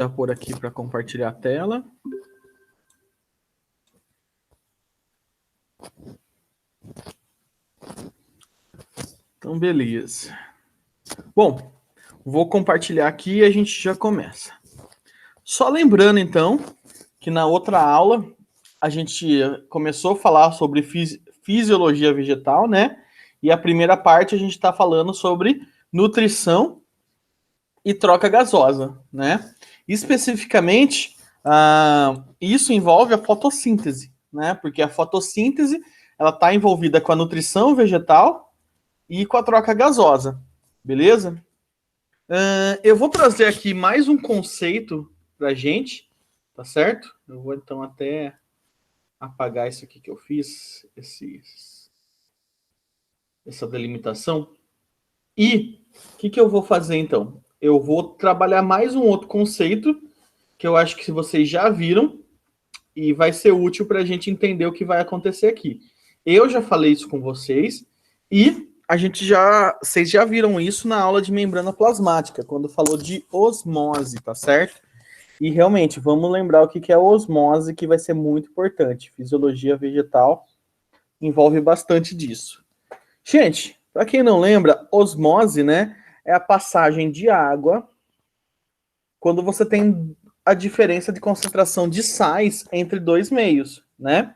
Vou pôr aqui para compartilhar a tela. Então, beleza. Bom, vou compartilhar aqui e a gente já começa. Só lembrando, então, que na outra aula a gente começou a falar sobre fisiologia vegetal, né? E a primeira parte a gente está falando sobre nutrição e troca gasosa, né? Especificamente, isso envolve a fotossíntese, né? Porque a fotossíntese ela está envolvida com a nutrição vegetal e com a troca gasosa, beleza? Eu vou trazer aqui mais um conceito para gente, tá certo? Eu vou então até apagar isso aqui que eu fiz, essa delimitação. E o que eu vou fazer então? Eu vou trabalhar mais um outro conceito que eu acho que vocês já viram e vai ser útil para a gente entender o que vai acontecer aqui. Eu já falei isso com vocês e vocês já viram isso na aula de membrana plasmática, quando falou de osmose, tá certo? E realmente, vamos lembrar o que é osmose, que vai ser muito importante. Fisiologia vegetal envolve bastante disso. Gente, para quem não lembra, osmose, né, é a passagem de água quando você tem a diferença de concentração de sais entre dois meios, né?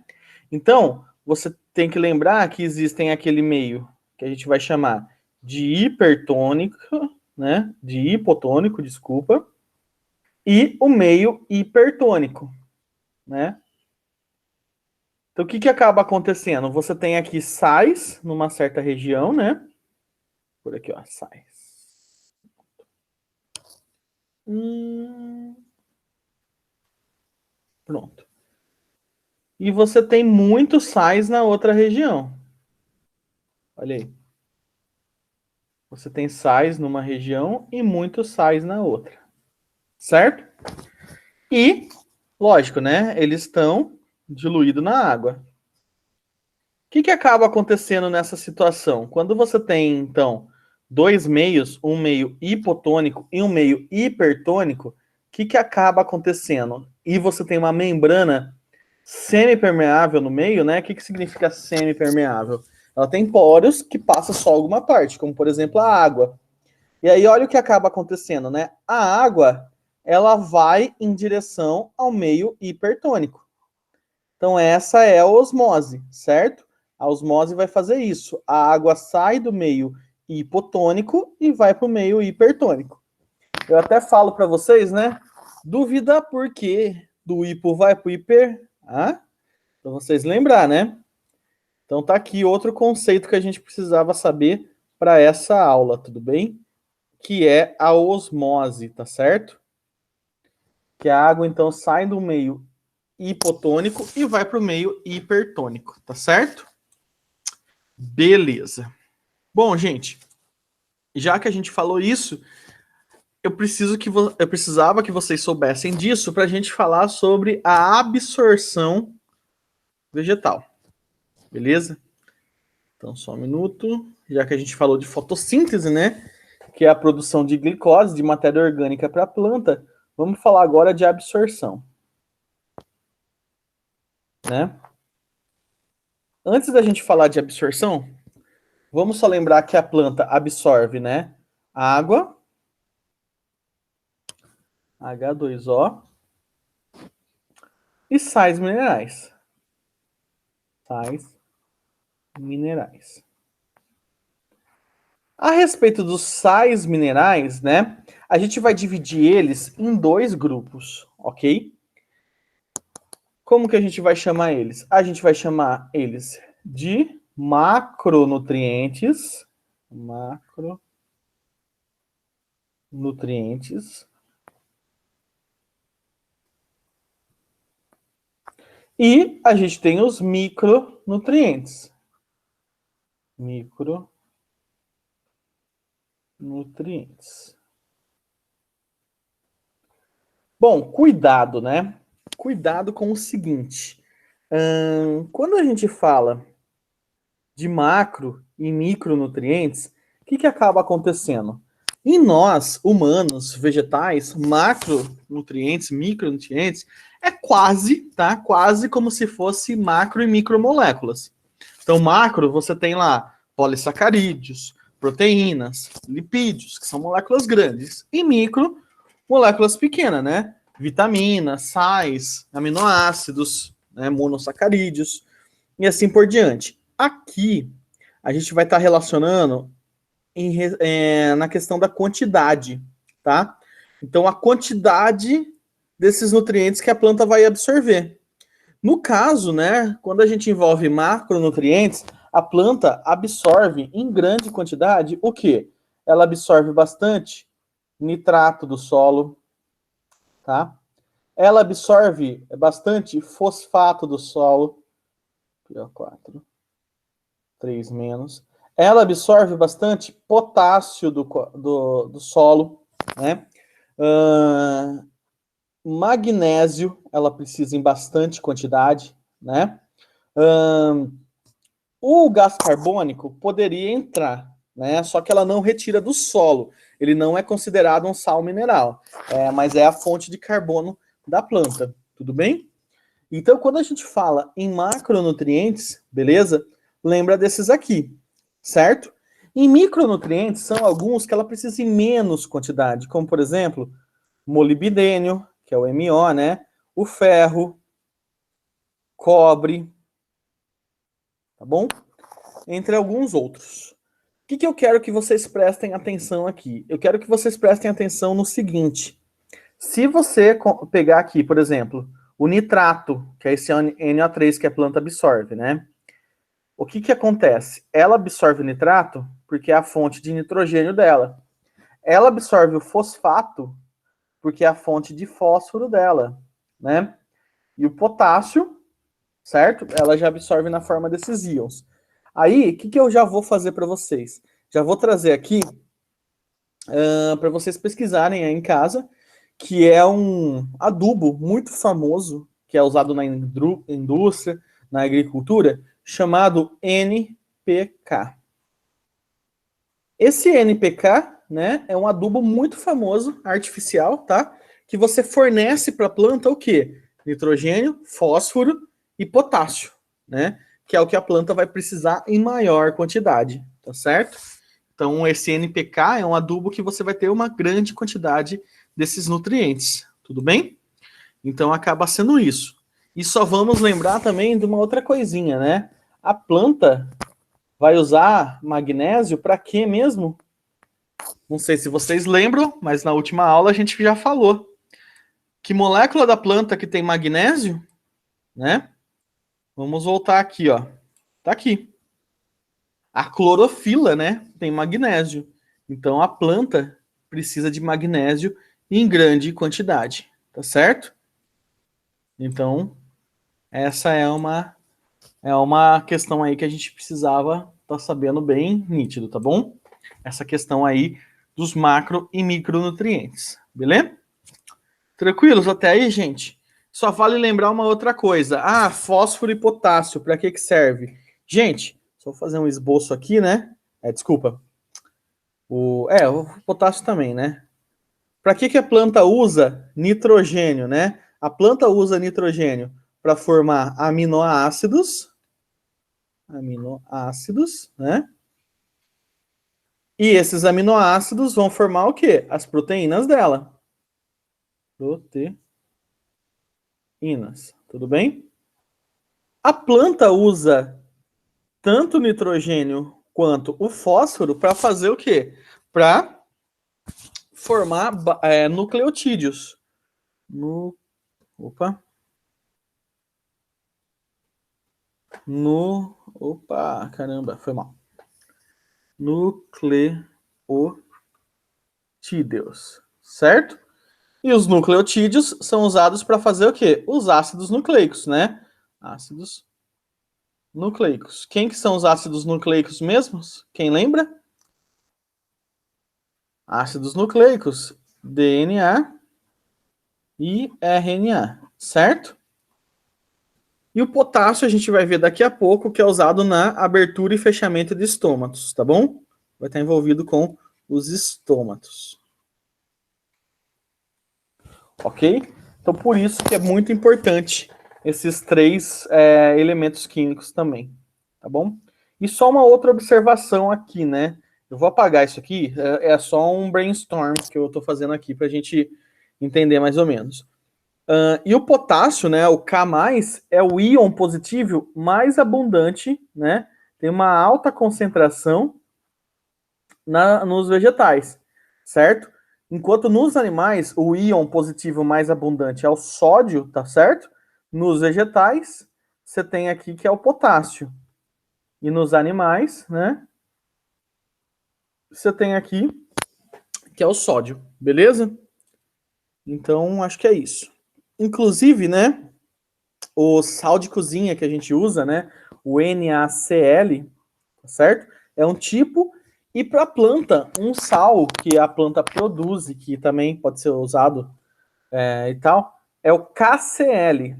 Então, você tem que lembrar que existem aquele meio que a gente vai chamar de hipertônico, né? De hipotônico, desculpa, e o meio hipertônico, né? Então, o que acaba acontecendo? Você tem aqui sais numa certa região, né? Por aqui, ó, sais. Pronto. E você tem muitos sais na outra região. Olha aí. Você tem sais numa região e muitos sais na outra. Certo? E, lógico, né? Eles estão diluídos na água. O que acaba acontecendo nessa situação? Quando você tem, então, dois meios, um meio hipotônico e um meio hipertônico, o que acaba acontecendo? E você tem uma membrana semipermeável no meio, né? O que significa semipermeável? Ela tem poros que passa só alguma parte, como por exemplo a água. E aí olha o que acaba acontecendo, né? A água, ela vai em direção ao meio hipertônico. Então essa é a osmose, certo? A osmose vai fazer isso. A água sai do meio hipotônico e vai para o meio hipertônico. Eu até falo para vocês, né? Dúvida por que do hipo vai para o hiper? Ah? Para vocês lembrar, né? Então tá aqui outro conceito que a gente precisava saber para essa aula, tudo bem? Que é a osmose, tá certo? Que a água então sai do meio hipotônico e vai para o meio hipertônico, tá certo? Beleza. Bom, gente, já que a gente falou isso, eu precisava que vocês soubessem disso para a gente falar sobre a absorção vegetal, beleza? Então, só um minuto. Já que a gente falou de fotossíntese, né? Que é a produção de glicose, de matéria orgânica para a planta, vamos falar agora de absorção. Né? Antes da gente falar de absorção, vamos só lembrar que a planta absorve, né? Água, H2O, e sais minerais. Sais minerais. A respeito dos sais minerais, né? A gente vai dividir eles em dois grupos, ok? Como que a gente vai chamar eles? A gente vai chamar eles de macronutrientes. Macronutrientes. E a gente tem os micronutrientes. Micronutrientes. Bom, cuidado, né? Cuidado com o seguinte. Quando a gente fala de macro e micronutrientes, o que acaba acontecendo? Em nós, humanos, vegetais, macronutrientes, micronutrientes, é quase, tá? Quase como se fosse macro e micromoléculas. Então, macro, você tem lá polissacarídeos, proteínas, lipídios, que são moléculas grandes. E micro, moléculas pequenas, né? Vitaminas, sais, aminoácidos, né? Monossacarídeos e assim por diante. Aqui, a gente vai estar relacionando na questão da quantidade, tá? Então, a quantidade desses nutrientes que a planta vai absorver. No caso, né, quando a gente envolve macronutrientes, a planta absorve em grande quantidade o quê? Ela absorve bastante nitrato do solo, tá? Ela absorve bastante fosfato do solo, PO4, 3 menos. Ela absorve bastante potássio do solo, né? Magnésio, ela precisa em bastante quantidade, né? O gás carbônico poderia entrar, né? Só que ela não retira do solo. Ele não é considerado um sal mineral, mas é a fonte de carbono da planta, tudo bem? Então, quando a gente fala em macronutrientes, beleza? Lembra desses aqui, certo? Em micronutrientes, são alguns que ela precisa em menos quantidade, como, por exemplo, molibdênio, que é o MO, né? O ferro, cobre, tá bom? Entre alguns outros. O que eu quero que vocês prestem atenção aqui? Eu quero que vocês prestem atenção no seguinte. Se você pegar aqui, por exemplo, o nitrato, que é esse NO3 que a planta absorve, né? O que acontece? Ela absorve o nitrato porque é a fonte de nitrogênio dela. Ela absorve o fosfato porque é a fonte de fósforo dela, né? E o potássio, certo? Ela já absorve na forma desses íons. Aí, o que eu já vou fazer para vocês? Já vou trazer aqui para vocês pesquisarem aí em casa, que é um adubo muito famoso, que é usado na indústria, na agricultura, chamado NPK. Esse NPK, né, é um adubo muito famoso, artificial, tá? Que você fornece para a planta o quê? Nitrogênio, fósforo e potássio, né? Que é o que a planta vai precisar em maior quantidade, tá certo? Então, esse NPK é um adubo que você vai ter uma grande quantidade desses nutrientes, tudo bem? Então, acaba sendo isso. E só vamos lembrar também de uma outra coisinha, né? A planta vai usar magnésio para quê mesmo? Não sei se vocês lembram, mas na última aula a gente já falou. Que molécula da planta que tem magnésio, né? Vamos voltar aqui, ó. Tá aqui. A clorofila, né, tem magnésio. Então a planta precisa de magnésio em grande quantidade, tá certo? Então essa é uma questão aí que a gente precisava estar sabendo bem nítido, tá bom? Essa questão aí dos macro e micronutrientes, beleza? Tranquilos até aí, gente? Só vale lembrar uma outra coisa. Ah, fósforo e potássio, para que serve? Gente, só vou fazer um esboço aqui, né? Desculpa. O potássio também, né? Para que a planta usa nitrogênio, né? A planta usa nitrogênio para formar aminoácidos, né? E esses aminoácidos vão formar o quê? As proteínas dela. Proteínas, tudo bem? A planta usa tanto o nitrogênio quanto o fósforo para fazer o quê? Para formar nucleotídeos. Opa. Opa, caramba, foi mal. Nucleotídeos, certo? E os nucleotídeos são usados para fazer o quê? Os ácidos nucleicos, né? Ácidos nucleicos. Quem que são os ácidos nucleicos mesmos? Quem lembra? Ácidos nucleicos, DNA e RNA, certo? E o potássio a gente vai ver daqui a pouco, que é usado na abertura e fechamento de estômatos, tá bom? Vai estar envolvido com os estômatos. Ok? Então, por isso que é muito importante esses três elementos químicos também, tá bom? E só uma outra observação aqui, né? Eu vou apagar isso aqui, é só um brainstorm que eu estou fazendo aqui para a gente entender mais ou menos. E o potássio, né, o K+, é o íon positivo mais abundante, né? Tem uma alta concentração nos vegetais, certo? Enquanto nos animais, o íon positivo mais abundante é o sódio, tá certo? Nos vegetais, você tem aqui que é o potássio. E nos animais, né? Você tem aqui que é o sódio, beleza? Então, acho que é isso. Inclusive, né? O sal de cozinha que a gente usa, né? O NaCl, tá certo? É um tipo. E para a planta, um sal que a planta produz, e que também pode ser usado e tal, é o KCl.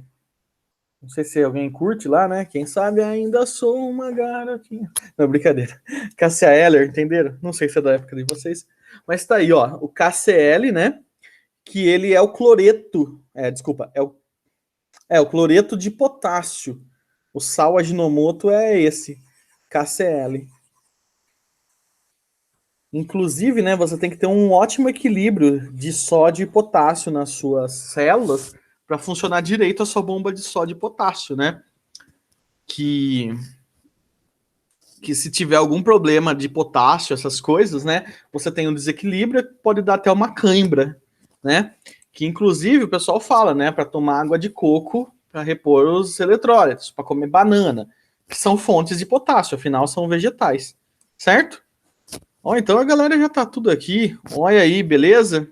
Não sei se alguém curte lá, né? Quem sabe ainda sou uma garotinha. Não, brincadeira. Cássia Eller, entenderam? Não sei se é da época de vocês. Mas tá aí, ó. O KCl, né? Que ele é o cloreto. Desculpa. É o cloreto de potássio. O sal Ajinomoto é esse. KCl. Inclusive, né, você tem que ter um ótimo equilíbrio de sódio e potássio nas suas células para funcionar direito a sua bomba de sódio e potássio, né? Que se tiver algum problema de potássio, essas coisas, né, você tem um desequilíbrio, pode dar até uma cãibra, né? Que inclusive o pessoal fala, né, para tomar água de coco para repor os eletrólitos, para comer banana, que são fontes de potássio, afinal são vegetais, certo? Ó, então a galera já tá tudo aqui. Olha aí, beleza?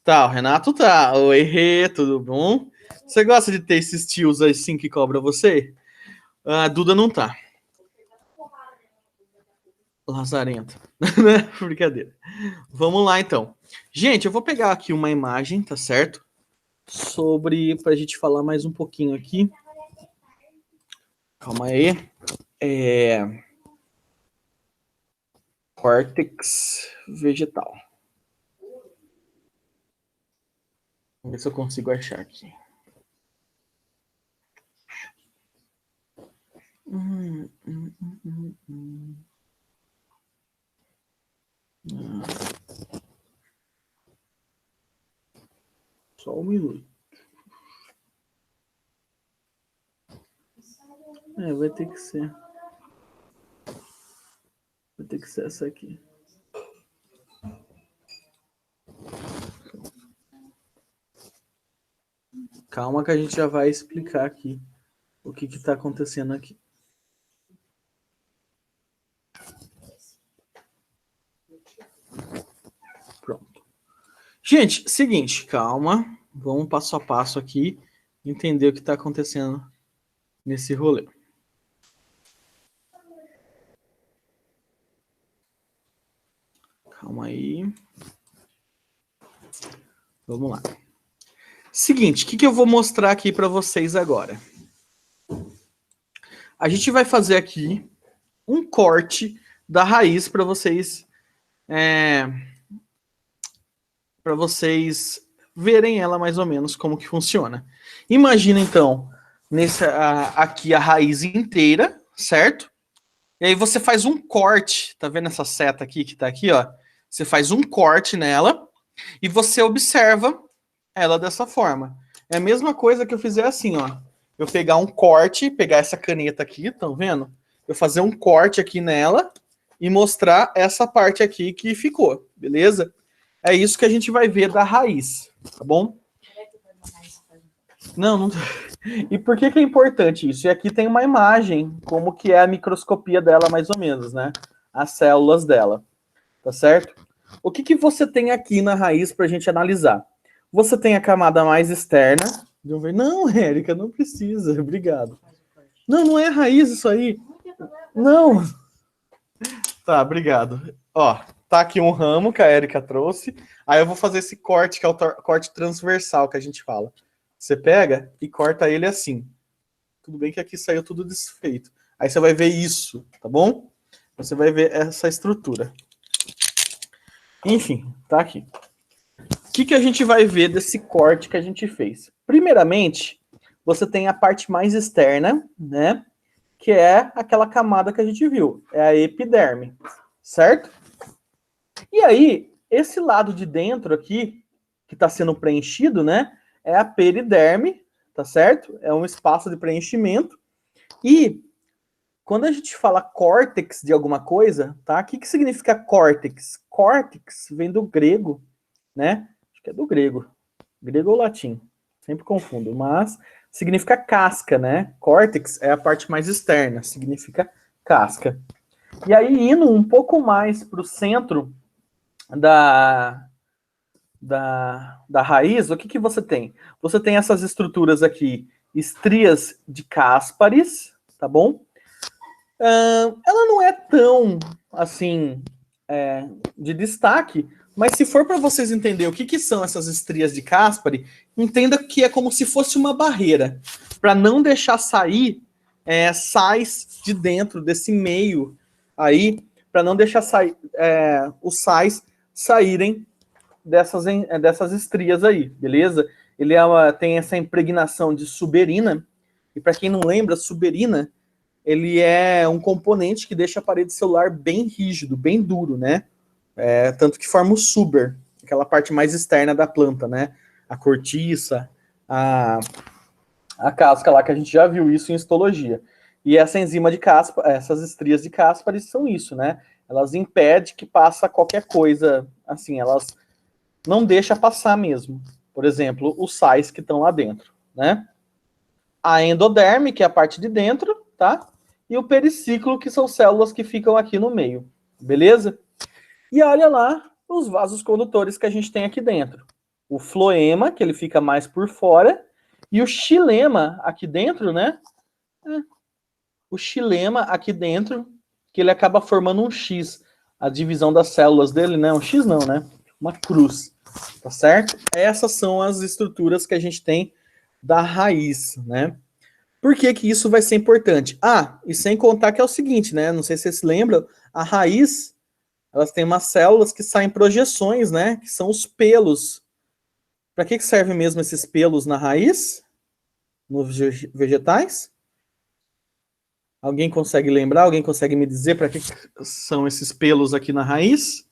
Tá, o Renato tá. Oi, tudo bom? Você gosta de ter esses tios assim que cobra você? A Duda não tá. Lazarento. Né? Brincadeira. Vamos lá, então. Gente, eu vou pegar aqui uma imagem, tá certo? Pra gente falar mais um pouquinho aqui. Calma aí. Córtex vegetal. Vamos ver se eu consigo achar aqui. Só um minuto. Vai ter que ser. Vai ter que ser essa aqui. Calma que a gente já vai explicar aqui o que está acontecendo aqui. Pronto. Gente, seguinte, calma. Vamos passo a passo aqui, entender o que está acontecendo nesse rolê. Calma aí. Vamos lá. Seguinte, o que eu vou mostrar aqui para vocês agora? A gente vai fazer aqui um corte da raiz para vocês verem ela mais ou menos como que funciona. Imagina então aqui a raiz inteira, certo? E aí você faz um corte, tá vendo essa seta aqui que tá aqui, ó? Você faz um corte nela e você observa ela dessa forma. É a mesma coisa que eu fizer assim, ó. Eu pegar um corte, pegar essa caneta aqui, estão vendo? Eu fazer um corte aqui nela e mostrar essa parte aqui que ficou, beleza? É isso que a gente vai ver da raiz, tá bom? Não. E por que é importante isso? E aqui tem uma imagem, como que é a microscopia dela, mais ou menos, né? As células dela, tá certo? O que você tem aqui na raiz para a gente analisar? Você tem a camada mais externa. Não, Érica, não precisa. Obrigado. Não é raiz isso aí. Não. Tá, obrigado. Ó, tá aqui um ramo que a Érica trouxe. Aí eu vou fazer esse corte, que é o corte transversal que a gente fala. Você pega e corta ele assim. Tudo bem que aqui saiu tudo desfeito. Aí você vai ver isso, tá bom? Você vai ver essa estrutura. Enfim, tá aqui. O que a gente vai ver desse corte que a gente fez? Primeiramente, você tem a parte mais externa, né? Que é aquela camada que a gente viu, é a epiderme, certo? E aí, esse lado de dentro aqui, que está sendo preenchido, né? É a periderme, tá certo? É um espaço de preenchimento. E quando a gente fala córtex de alguma coisa, tá? O que significa córtex? Córtex vem do grego, né? Acho que é do grego. Grego ou latim. Sempre confundo. Mas significa casca, né? Córtex é a parte mais externa. Significa casca. E aí, indo um pouco mais para o centro da raiz, o que você tem? Você tem essas estruturas aqui, estrias de Casparis, tá bom? Ela não é tão, assim, de destaque, mas se for para vocês entenderem o que são essas estrias de Caspari, entenda que é como se fosse uma barreira, para não deixar sair sais de dentro desse meio aí, para não deixar sair os sais saírem dessas estrias aí, beleza? Ele tem essa impregnação de suberina, e para quem não lembra, suberina, ele é um componente que deixa a parede celular bem rígido, bem duro, né? Tanto que forma o suber, aquela parte mais externa da planta, né? A cortiça, a casca lá, que a gente já viu isso em histologia. E essa enzima de Caspar, essas estrias de Caspar são isso, né? Elas impedem que passa qualquer coisa, assim, elas não deixam passar mesmo. Por exemplo, os sais que estão lá dentro, né? A endoderme, que é a parte de dentro, tá? E o periciclo, que são células que ficam aqui no meio, beleza? E olha lá os vasos condutores que a gente tem aqui dentro. O floema, que ele fica mais por fora, e o xilema aqui dentro, né? O xilema aqui dentro, que ele acaba formando um X. A divisão das células dele, né? Um X não, né? Uma cruz, tá certo? Essas são as estruturas que a gente tem da raiz, né? Por que isso vai ser importante? E sem contar que é o seguinte, né? Não sei se vocês se lembram, a raiz, elas têm umas células que saem projeções, né? Que são os pelos. Para que servem mesmo esses pelos na raiz? Nos vegetais? Alguém consegue lembrar? Alguém consegue me dizer para que são esses pelos aqui na raiz?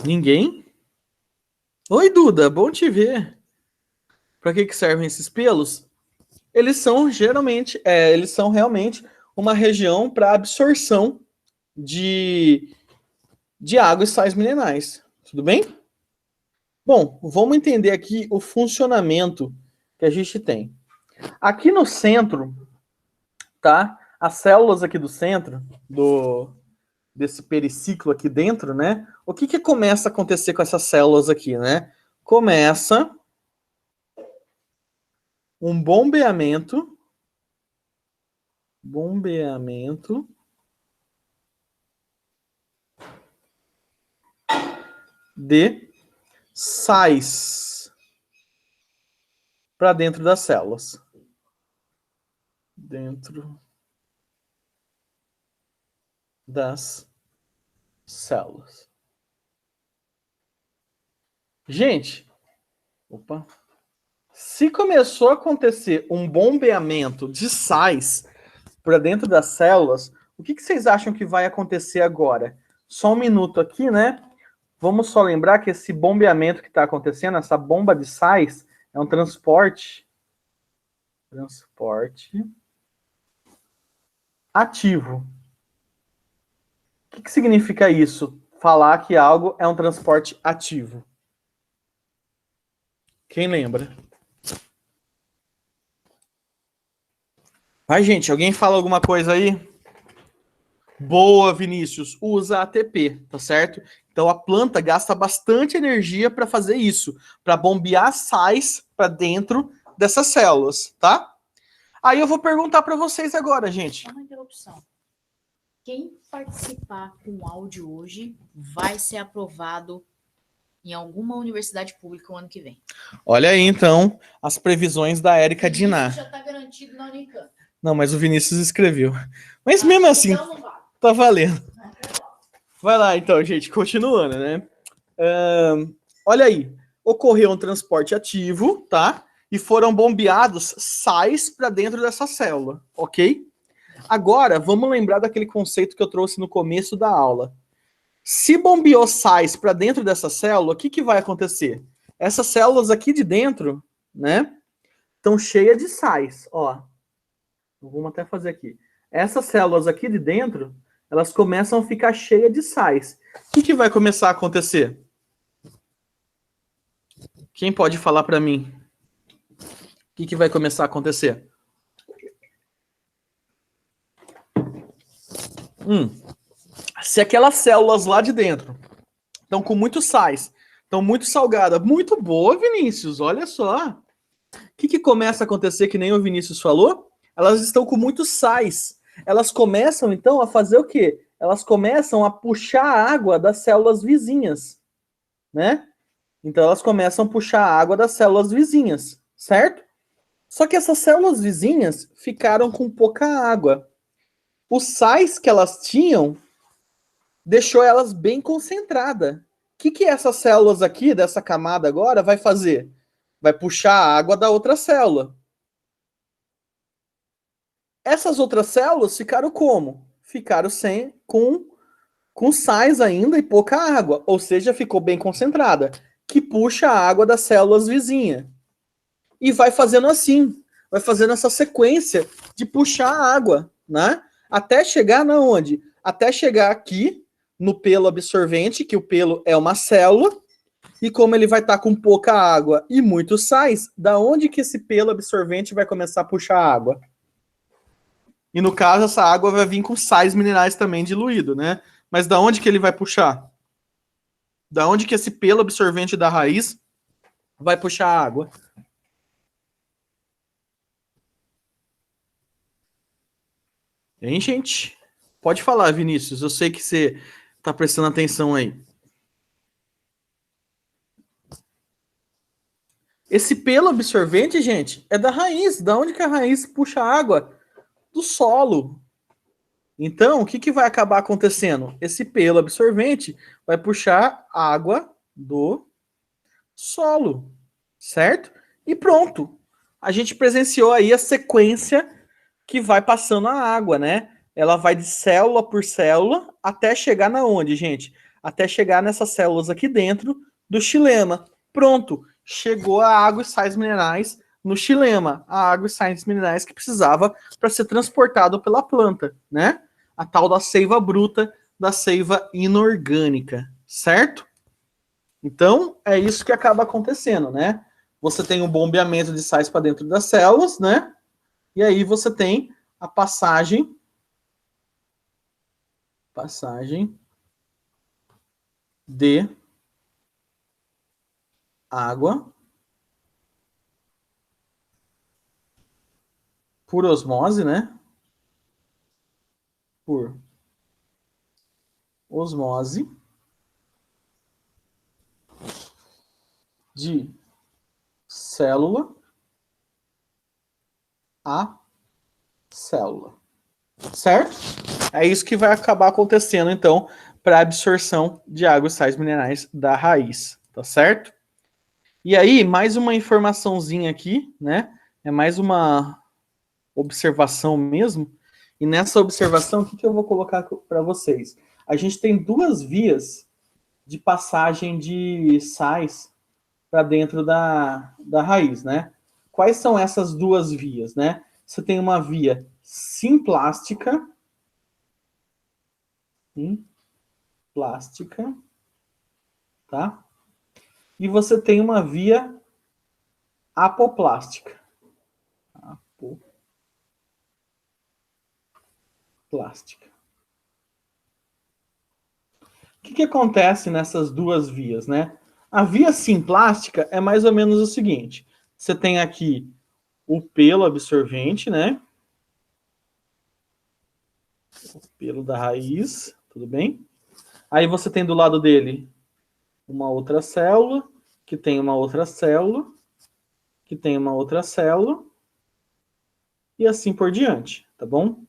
Ninguém? Oi, Duda, bom te ver. Para que servem esses pelos? Eles são realmente uma região para absorção de água e sais minerais. Tudo bem? Bom, vamos entender aqui o funcionamento que a gente tem. Aqui no centro, tá? As células aqui do centro, desse periciclo aqui dentro, né? O que começa a acontecer com essas células aqui, né? Começa um bombeamento de sais para dentro das células. Dentro das células. Gente, se começou a acontecer um bombeamento de sais para dentro das células, o que vocês acham que vai acontecer agora? Só um minuto aqui, né? Vamos só lembrar que esse bombeamento que está acontecendo, essa bomba de sais, é um transporte ativo. O que significa isso? Falar que algo é um transporte ativo. Quem lembra? Vai, gente, alguém fala alguma coisa aí? Boa, Vinícius. Usa ATP, tá certo? Então a planta gasta bastante energia para fazer isso, para bombear sais para dentro dessas células, tá? Aí eu vou perguntar para vocês agora, gente. Uma interrupção. Quem participar com áudio hoje vai ser aprovado em alguma universidade pública o ano que vem. Olha aí, então, as previsões da Érica Diná. Isso já está garantido na Unicamp. Não, mas o Vinícius escreveu. Mas mesmo assim, então não vale. tá valendo. Vai lá, então, gente, continuando, né? Olha aí, ocorreu um transporte ativo, tá? E foram bombeados sais para dentro dessa célula, ok? Agora, vamos lembrar daquele conceito que eu trouxe no começo da aula. Se bombeou sais para dentro dessa célula, o que, que vai acontecer? Essas células aqui de dentro, né, estão cheias de sais, ó. Vamos até fazer aqui. Essas células aqui de dentro, elas começam a ficar cheias de sais. O que, que vai começar a acontecer? Quem pode falar para mim? O que, que vai começar a acontecer? Se aquelas células lá de dentro estão com muitos sais, estão muito salgadas, muito boa, Vinícius, olha só. O que, que começa a acontecer, que nem o Vinícius falou? Elas estão com muitos sais. Elas começam, então, a fazer o quê? Elas começam a puxar a água das células vizinhas, né? Então, elas começam a puxar a água das células vizinhas, certo? Só que essas células vizinhas ficaram com pouca água. Os sais que elas tinham deixou elas bem concentradas. O que, que essas células aqui, dessa camada agora, vai fazer? Vai puxar a água da outra célula. Essas outras células ficaram como? Ficaram sem, com sais ainda e pouca água, ou seja, ficou bem concentrada, que puxa a água das células vizinhas. E vai fazendo assim, vai fazendo essa sequência de puxar a água, né? Até chegar na onde? Até chegar aqui no pelo absorvente, que o pelo é uma célula, e como ele vai estar com pouca água e muitos sais, da onde que esse pelo absorvente vai começar a puxar a água? E no caso, essa água vai vir com sais minerais também diluído, né? Mas da onde que ele vai puxar? Da onde que esse pelo absorvente da raiz vai puxar a água? Hein, gente? Pode falar, Vinícius. Eu sei que você tá prestando atenção aí. Esse pelo absorvente, gente, é da raiz. Da onde que a raiz puxa água? Do solo. Então, o que, que vai acabar acontecendo? Esse pelo absorvente vai puxar água do solo, certo? E pronto. A gente presenciou aí a sequência que vai passando a água, né? Ela vai de célula por célula até chegar na onde, gente? Até chegar nessas células aqui dentro do xilema. Pronto, chegou a água e sais minerais no xilema, a água e sais minerais que precisava para ser transportado pela planta, né? A tal da seiva bruta, da seiva inorgânica, certo? Então, é isso que acaba acontecendo, né? Você tem um bombeamento de sais para dentro das células, né? E aí você tem a passagem de água por osmose, né? Por osmose de célula a célula, certo? É isso que vai acabar acontecendo, então, para a absorção de água e sais minerais da raiz, tá certo? E aí, mais uma informaçãozinha aqui, né? É mais uma observação mesmo. E nessa observação, o que, que eu vou colocar para vocês? A gente tem duas vias de passagem de sais para dentro da raiz, né? Quais são essas duas vias, né? Você tem uma via simplástica, tá? E você tem uma via apoplástica. Apoplástica. O que, que acontece nessas duas vias, né? A via simplástica é mais ou menos o seguinte: você tem aqui o pelo absorvente, né? O pelo da raiz, tudo bem? Aí você tem do lado dele uma outra célula, que tem uma outra célula, que tem uma outra célula, e assim por diante, tá bom?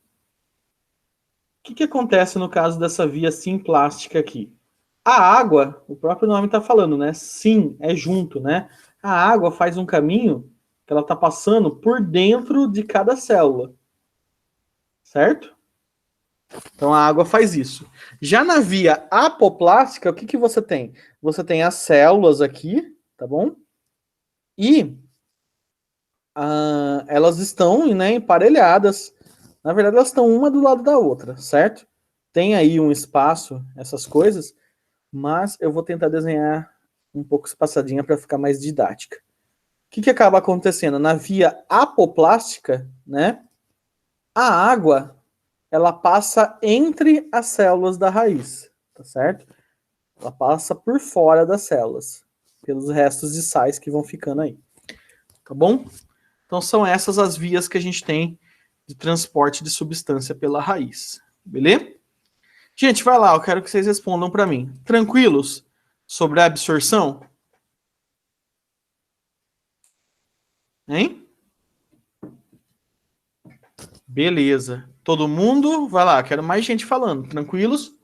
que acontece no caso dessa via simplástica aqui? A água, o próprio nome está falando, né? Sim, é junto, né? A água faz um caminho que ela está passando por dentro de cada célula, certo? Então a água faz isso. Já na via apoplástica, o que você tem? Você tem as células aqui, tá bom? E elas estão, né, emparelhadas. Na verdade, elas estão uma do lado da outra, certo? Tem aí um espaço, essas coisas, mas eu vou tentar desenhar um pouco espaçadinha para ficar mais didática. O que acaba acontecendo? Na via apoplástica, né, a água ela passa entre as células da raiz, tá certo? Ela passa por fora das células, pelos restos de sais que vão ficando aí, tá bom? Então são essas as vias que a gente tem de transporte de substância pela raiz, beleza? Gente, vai lá, eu quero que vocês respondam para mim. Tranquilos sobre a absorção? Hein? Beleza. Todo mundo? Vai lá, quero mais gente falando. Tranquilos?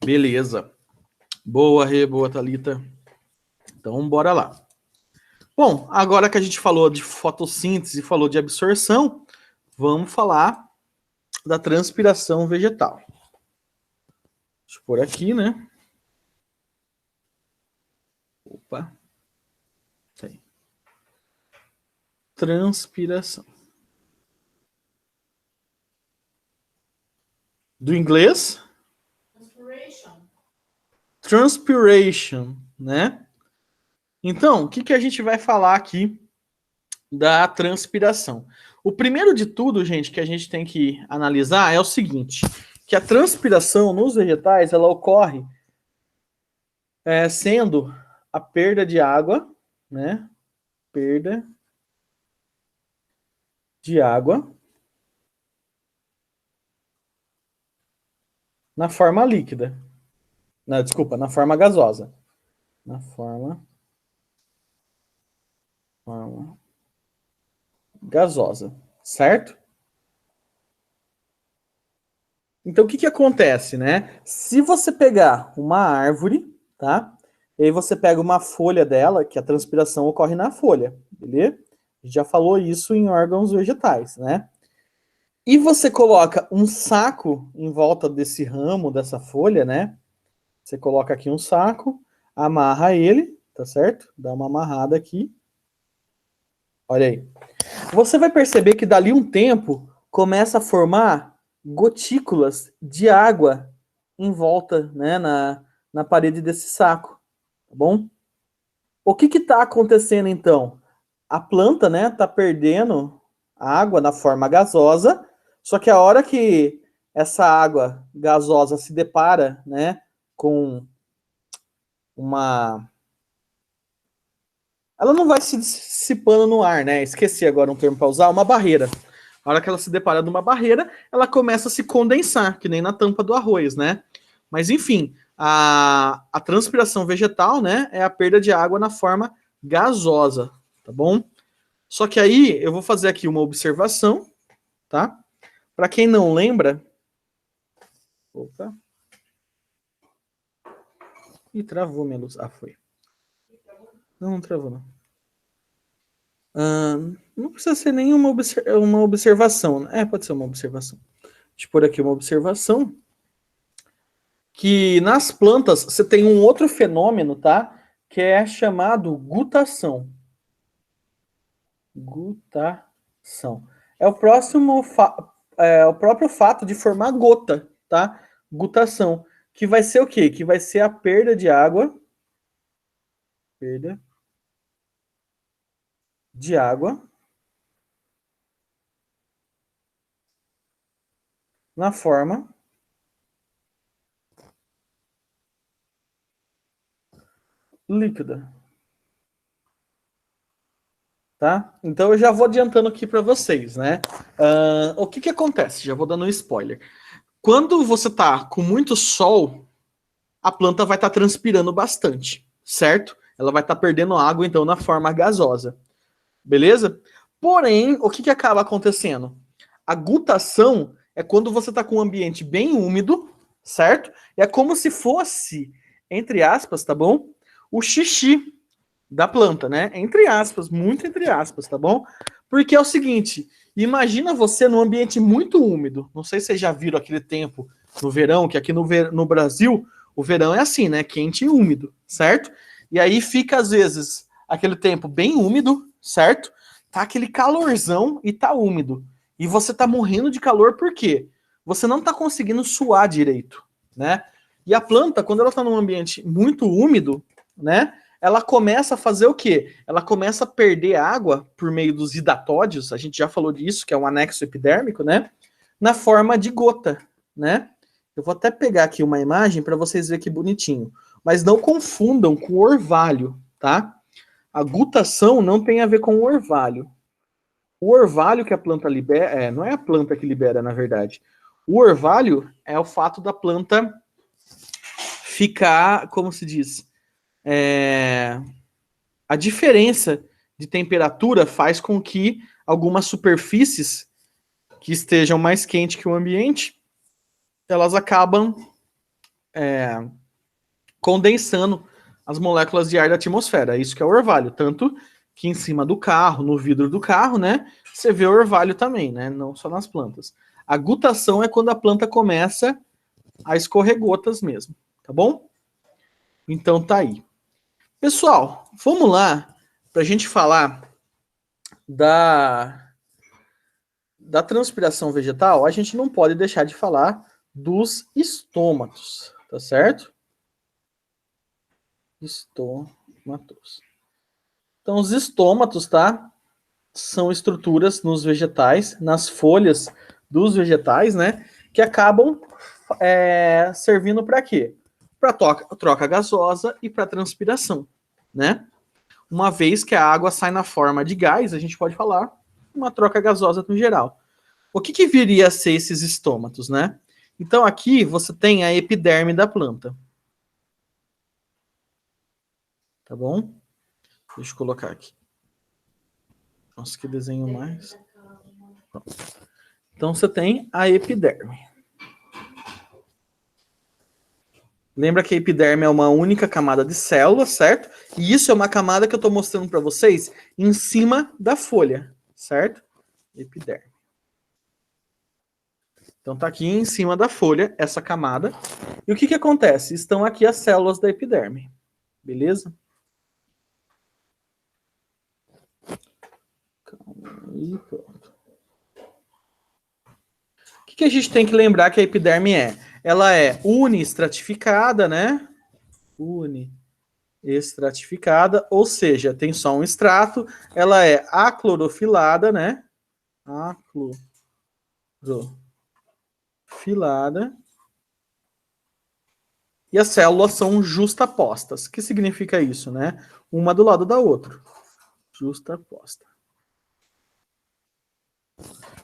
Beleza. Boa, Rê, boa, Thalita. Então, bora lá. Bom, agora que a gente falou de fotossíntese e falou de absorção, vamos falar da transpiração vegetal. Deixa eu pôr aqui, né? Opa. Tem. Transpiração. Do inglês? Transpiration, né? Então, o que a gente vai falar aqui da transpiração? O primeiro de tudo, gente, que a gente tem que analisar é o seguinte, que a transpiração nos vegetais, ela ocorre sendo a perda de água, né? Perda de água na forma líquida. Não, desculpa, na forma gasosa. Na forma gasosa, certo? Então, o que acontece, né? Se você pegar uma árvore, tá? E aí você pega uma folha dela, que a transpiração ocorre na folha, beleza? A gente já falou isso em órgãos vegetais, né? E você coloca um saco em volta desse ramo, dessa folha, né? Você coloca aqui um saco, amarra ele, tá certo? Dá uma amarrada aqui. Olha aí. Você vai perceber que dali um tempo começa a formar gotículas de água em volta, né, na parede desse saco, tá bom? O que está acontecendo então? A planta, né, tá perdendo água na forma gasosa, só que a hora que essa água gasosa se depara, né, com uma... Ela não vai se dissipando no ar, né? Esqueci agora um termo para usar, uma barreira. A hora que ela se depara numa barreira, ela começa a se condensar, que nem na tampa do arroz, né? Mas enfim, a transpiração vegetal, né, é a perda de água na forma gasosa, tá bom? Só que aí eu vou fazer aqui uma observação, tá? Para quem não lembra... Opa. Ih, travou minha luz. Ah, foi. Não travou, não. Não precisa ser nenhuma uma observação. Pode ser uma observação. Deixa eu pôr aqui uma observação. Que nas plantas você tem um outro fenômeno, tá? Que é chamado gutação. Gutação. É o próprio fato de formar gota, tá? Gutação. Que vai ser o quê? Que vai ser a perda de água. Perda de água na forma líquida. Tá? Então eu já vou adiantando aqui para vocês, né? O que acontece? Já vou dando um spoiler. Quando você tá com muito sol, a planta vai estar transpirando bastante, certo? Ela vai estar perdendo água, então, na forma gasosa. Beleza? Porém, o que acaba acontecendo? A gutação é quando você está com um ambiente bem úmido, certo? É como se fosse, entre aspas, tá bom? O xixi da planta, né? Entre aspas, muito entre aspas, tá bom? Porque é o seguinte, imagina você num ambiente muito úmido. Não sei se vocês já viram aquele tempo no verão, que aqui no Brasil, o verão é assim, né? Quente e úmido, certo? E aí fica, às vezes, aquele tempo bem úmido, certo? Tá aquele calorzão e tá úmido. E você tá morrendo de calor por quê? Você não tá conseguindo suar direito, né? E a planta, quando ela tá num ambiente muito úmido, né? Ela começa a fazer o quê? Ela começa a perder água por meio dos hidatódios, a gente já falou disso, que é um anexo epidérmico, né? Na forma de gota, né? Eu vou até pegar aqui uma imagem para vocês verem que bonitinho. Mas não confundam com o orvalho, tá? A gutação não tem a ver com o orvalho. O orvalho que a planta libera, não é a planta que libera, na verdade. O orvalho é o fato da planta ficar, como se diz, a diferença de temperatura faz com que algumas superfícies que estejam mais quentes que o ambiente, elas acabam condensando as moléculas de ar da atmosfera. Isso que é o orvalho. Tanto que em cima do carro, no vidro do carro, né, você vê o orvalho também, né, não só nas plantas. A gutação é quando a planta começa a escorrer gotas mesmo, tá bom? Então tá aí. Pessoal, vamos lá para a gente falar da transpiração vegetal. A gente não pode deixar de falar dos estômatos, tá certo? Estômatos. Então, os estômatos, tá? São estruturas nos vegetais, nas folhas dos vegetais, né? Que acabam servindo para quê? Para troca gasosa e para transpiração, né? Uma vez que a água sai na forma de gás, a gente pode falar uma troca gasosa no geral. O que viria a ser esses estômatos, né? Então aqui você tem a epiderme da planta. Tá bom? Deixa eu colocar aqui. Nossa, que desenho mais. Pronto. Então você tem a epiderme. Lembra que a epiderme é uma única camada de células, certo? E isso é uma camada que eu estou mostrando para vocês em cima da folha, certo? Epiderme. Então tá aqui em cima da folha essa camada. E o que acontece? Estão aqui as células da epiderme. Beleza? E pronto. O que a gente tem que lembrar que a epiderme é? Ela é uniestratificada, né? Uniestratificada, ou seja, tem só um estrato. Ela é aclorofilada, né? Aclorofilada. E as células são justapostas. O que significa isso, né? Uma do lado da outra. Justaposta.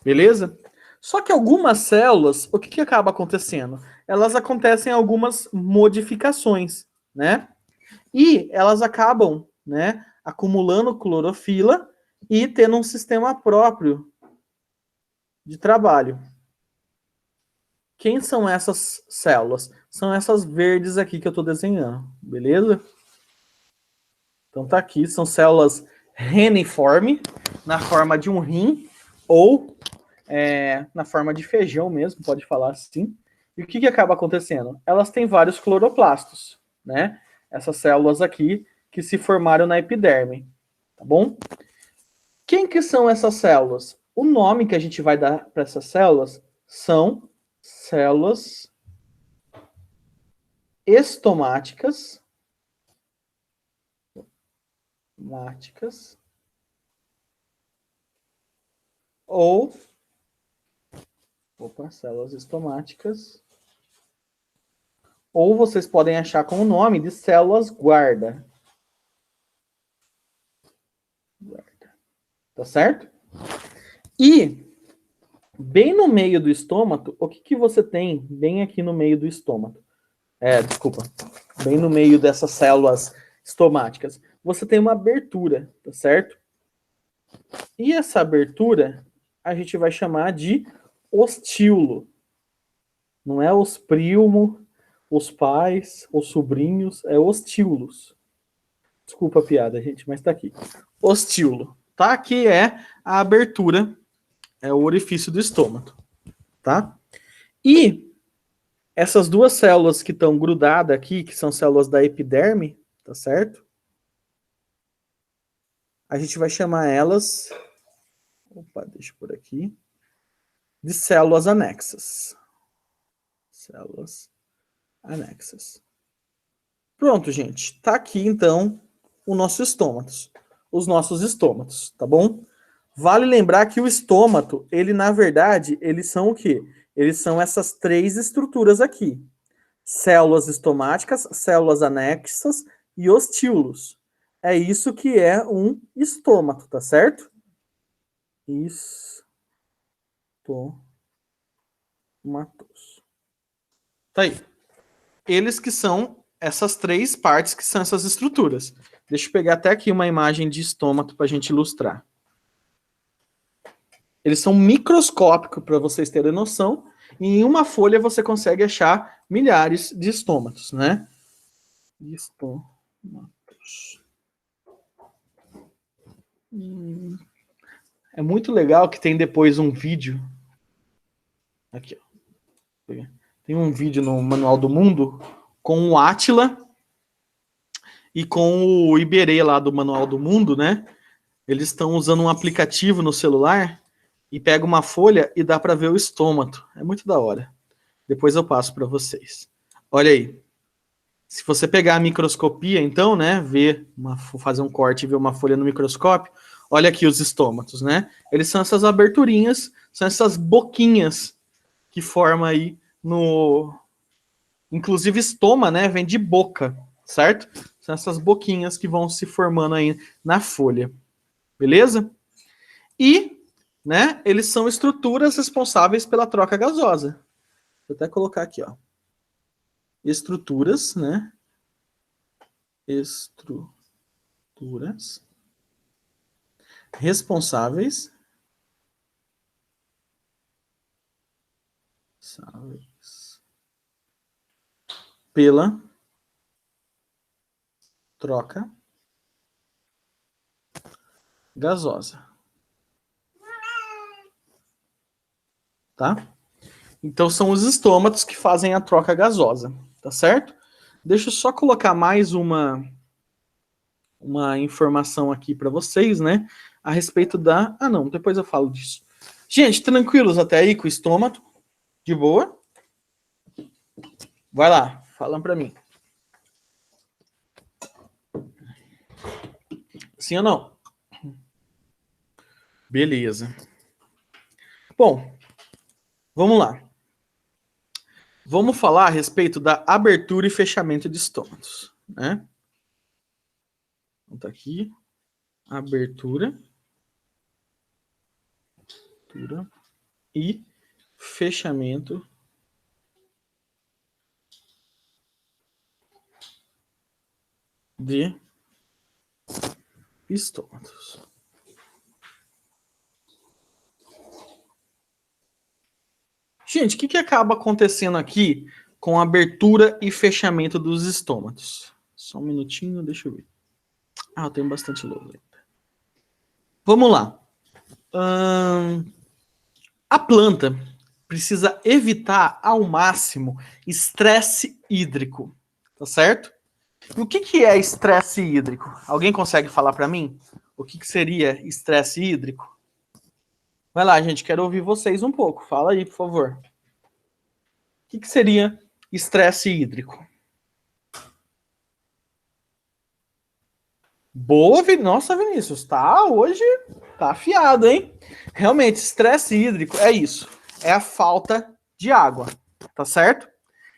Beleza? Só que algumas células, o que acaba acontecendo? Elas acontecem algumas modificações, né? E elas acabam, né, acumulando clorofila e tendo um sistema próprio de trabalho. Quem são essas células? São essas verdes aqui que eu estou desenhando, beleza? Então tá aqui, são células reniforme, na forma de um rim, ou na forma de feijão mesmo, pode falar assim. E o que acaba acontecendo? Elas têm vários cloroplastos, né? Essas células aqui que se formaram na epiderme, tá bom? Quem que são essas células? O nome que a gente vai dar para essas células são células estomáticas, ou células estomáticas, ou vocês podem achar com o nome de células guarda. Tá certo? E bem no meio do estômago, o que você tem bem aqui no meio do estômago? Bem no meio dessas células estomáticas. Você tem uma abertura, tá certo? E essa abertura a gente vai chamar de ostíolo. Não é os primos, os pais, os sobrinhos, é ostíolos. Desculpa a piada, gente, mas tá aqui. Ostíolo, tá? Aqui é a abertura, é o orifício do estômago, tá? E essas duas células que estão grudadas aqui, que são células da epiderme, tá certo? A gente vai chamar elas, opa, deixa por aqui, de células anexas. Células anexas. Pronto, gente. Tá aqui, então, o nosso estômago. Os nossos estômatos, tá bom? Vale lembrar que o estômato, ele, na verdade, eles são o quê? Eles são essas três estruturas aqui. Células estomáticas, células anexas e ostíolos. É isso que é um estômato, tá certo? Estomatos. Tá aí. Eles que são essas três partes que são essas estruturas. Deixa eu pegar até aqui uma imagem de estômago para a gente ilustrar. Eles são microscópicos, para vocês terem noção. E em uma folha você consegue achar milhares de estômatos, né? Estômatos. É muito legal que tem depois um vídeo. Aqui, ó. Tem um vídeo no Manual do Mundo com o Átila e com o Iberê lá do Manual do Mundo, né? Eles estão usando um aplicativo no celular e pega uma folha e dá para ver o estômago. É muito da hora. Depois eu passo para vocês. Olha aí. Se você pegar a microscopia, então, né, fazer um corte e ver uma folha no microscópio, olha aqui os estômatos, né? Eles são essas aberturinhas, são essas boquinhas que formam aí no... Inclusive estoma, né, vem de boca, certo? São essas boquinhas que vão se formando aí na folha. Beleza? E, né, eles são estruturas responsáveis pela troca gasosa. Vou até colocar aqui, ó. Estruturas, né? Estruturas responsáveis pela troca gasosa. Tá? Então são os estômatos que fazem a troca gasosa, tá certo? Deixa eu só colocar mais uma informação aqui para vocês, né? A respeito da... Ah, não, depois eu falo disso. Gente, tranquilos até aí com o estômago? De boa? Vai lá, falam para mim. Sim ou não? Beleza. Bom, vamos lá. Vamos falar a respeito da abertura e fechamento de estômatos, né? Então tá aqui, abertura e fechamento de estômatos. Gente, o que acaba acontecendo aqui com a abertura e fechamento dos estômatos? Só um minutinho, deixa eu ver. Ah, eu tenho bastante luz ainda. Vamos lá. A planta precisa evitar ao máximo estresse hídrico, tá certo? E o que é estresse hídrico? Alguém consegue falar para mim? O que seria estresse hídrico? Vai lá, gente, quero ouvir vocês um pouco. Fala aí, por favor. O que seria estresse hídrico? Boa, nossa, Vinícius, hoje tá afiado, hein? Realmente, estresse hídrico é isso. É a falta de água, tá certo?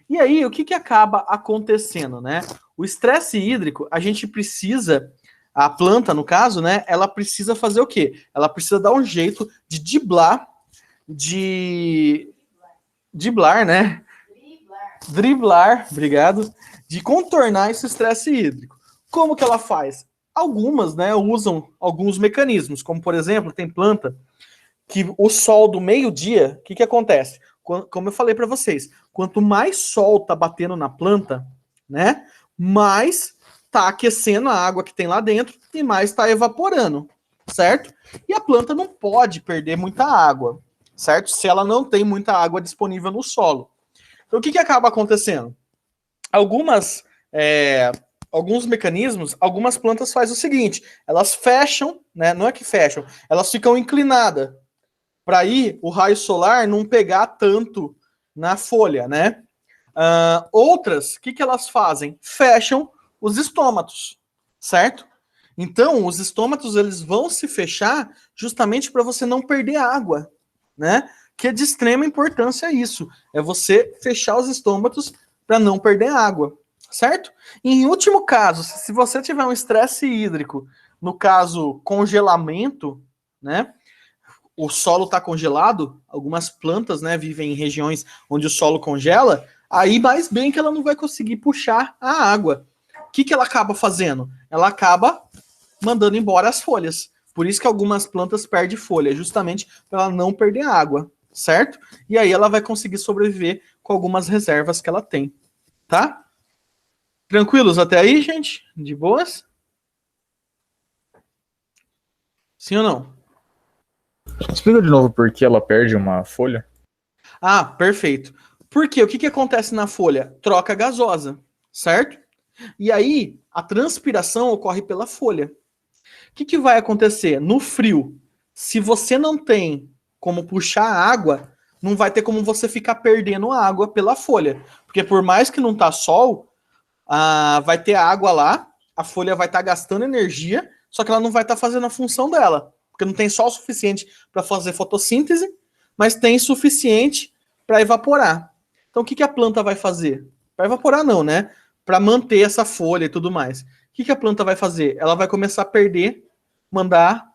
E aí, o que acaba acontecendo, né? O estresse hídrico, a gente precisa, a planta, no caso, né? Ela precisa fazer o quê? Ela precisa dar um jeito de driblar, né? Driblar, obrigado, de contornar esse estresse hídrico. Como que ela faz? algumas, né, usam alguns mecanismos, como por exemplo, tem planta que o sol do meio-dia, o que que acontece? Como eu falei para vocês, quanto mais sol tá batendo na planta, né, mais tá aquecendo a água que tem lá dentro e mais tá evaporando, certo? E a planta não pode perder muita água, certo? Se ela não tem muita água disponível no solo. Então o que que acaba acontecendo? Algumas alguns mecanismos, algumas plantas fazem o seguinte, elas fecham, né? Não é que fecham, elas ficam inclinadas para aí o raio solar não pegar tanto na folha, né? Outras, o que, que elas fazem? Fecham os estômatos, certo? Então, os estômatos eles vão se fechar justamente para você não perder água, né? Que é de extrema importância isso, é você fechar os estômatos para não perder água, certo? E em último caso, se você tiver um estresse hídrico, no caso congelamento, né? O solo está congelado, algumas plantas, né, vivem em regiões onde o solo congela, aí mais bem que ela não vai conseguir puxar a água. O que, que ela acaba fazendo? Ela acaba mandando embora as folhas. Por isso que algumas plantas perdem folha, justamente para ela não perder água, certo? E aí ela vai conseguir sobreviver com algumas reservas que ela tem, tá? Tranquilos até aí, gente? De boas? Sim ou não? Explica de novo por que ela perde uma folha. Ah, perfeito. Porque o que, que acontece na folha? Troca gasosa, certo? E aí a transpiração ocorre pela folha. O que, que vai acontecer? No frio, se você não tem como puxar a água, não vai ter como você ficar perdendo água pela folha. Porque por mais que não tá sol, vai ter água lá, a folha vai estar gastando energia, só que ela não vai estar fazendo a função dela. Porque não tem sol suficiente para fazer fotossíntese, mas tem suficiente para evaporar. Então o que, que a planta vai fazer? Para evaporar não, né? Para manter essa folha e tudo mais. O que, que a planta vai fazer? Ela vai começar a perder, mandar.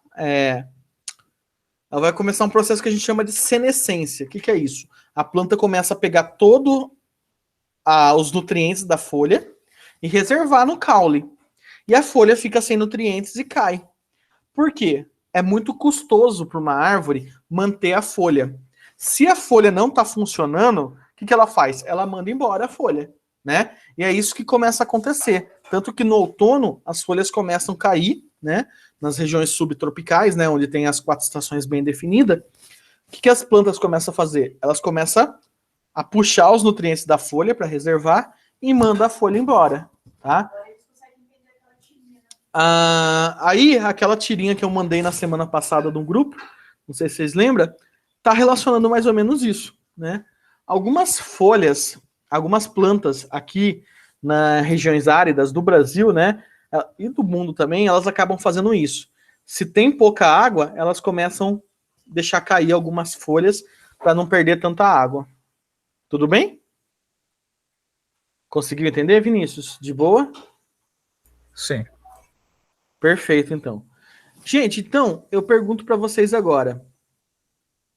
Ela vai começar um processo que a gente chama de senescência. O que, que é isso? A planta começa a pegar todos os nutrientes da folha e reservar no caule. E a folha fica sem nutrientes e cai. Por quê? É muito custoso para uma árvore manter a folha. Se a folha não está funcionando, o que, que ela faz? Ela manda embora a folha, né? E é isso que começa a acontecer. Tanto que no outono as folhas começam a cair, né? Nas regiões subtropicais, né? Onde tem as 4 estações bem definidas. O que, que as plantas começam a fazer? Elas começam a puxar os nutrientes da folha para reservar e manda a folha embora, tá? Aí, aquela tirinha que eu mandei na semana passada de um grupo, não sei se vocês lembram, tá relacionando mais ou menos isso, né? Algumas folhas, algumas plantas aqui nas regiões áridas do Brasil, né, e do mundo também, elas acabam fazendo isso. Se tem pouca água, elas começam a deixar cair algumas folhas para não perder tanta água. Tudo bem? Conseguiu entender, Vinícius? De boa? Sim. Perfeito, então. Gente, então, eu pergunto para vocês agora.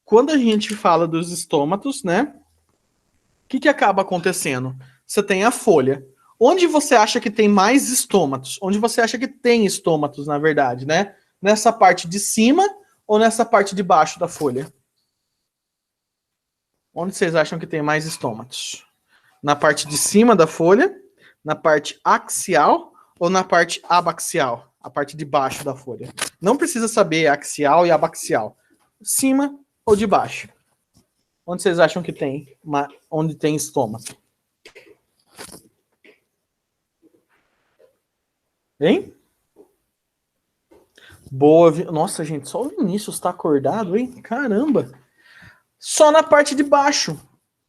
Quando a gente fala dos estômatos, né? O que, que acaba acontecendo? Você tem a folha. Onde você acha que tem mais estômatos? Onde você acha que tem estômatos, na verdade, né? Nessa parte de cima ou nessa parte de baixo da folha? Onde vocês acham que tem mais estômatos? Na parte de cima da folha, na parte axial ou na parte abaxial? A parte de baixo da folha. Não precisa saber axial e abaxial. Cima ou de baixo? Onde vocês acham que tem? Onde tem estômago? Hein? Boa. Nossa, gente, só o Vinícius tá acordado, hein? Caramba. Só na parte de baixo,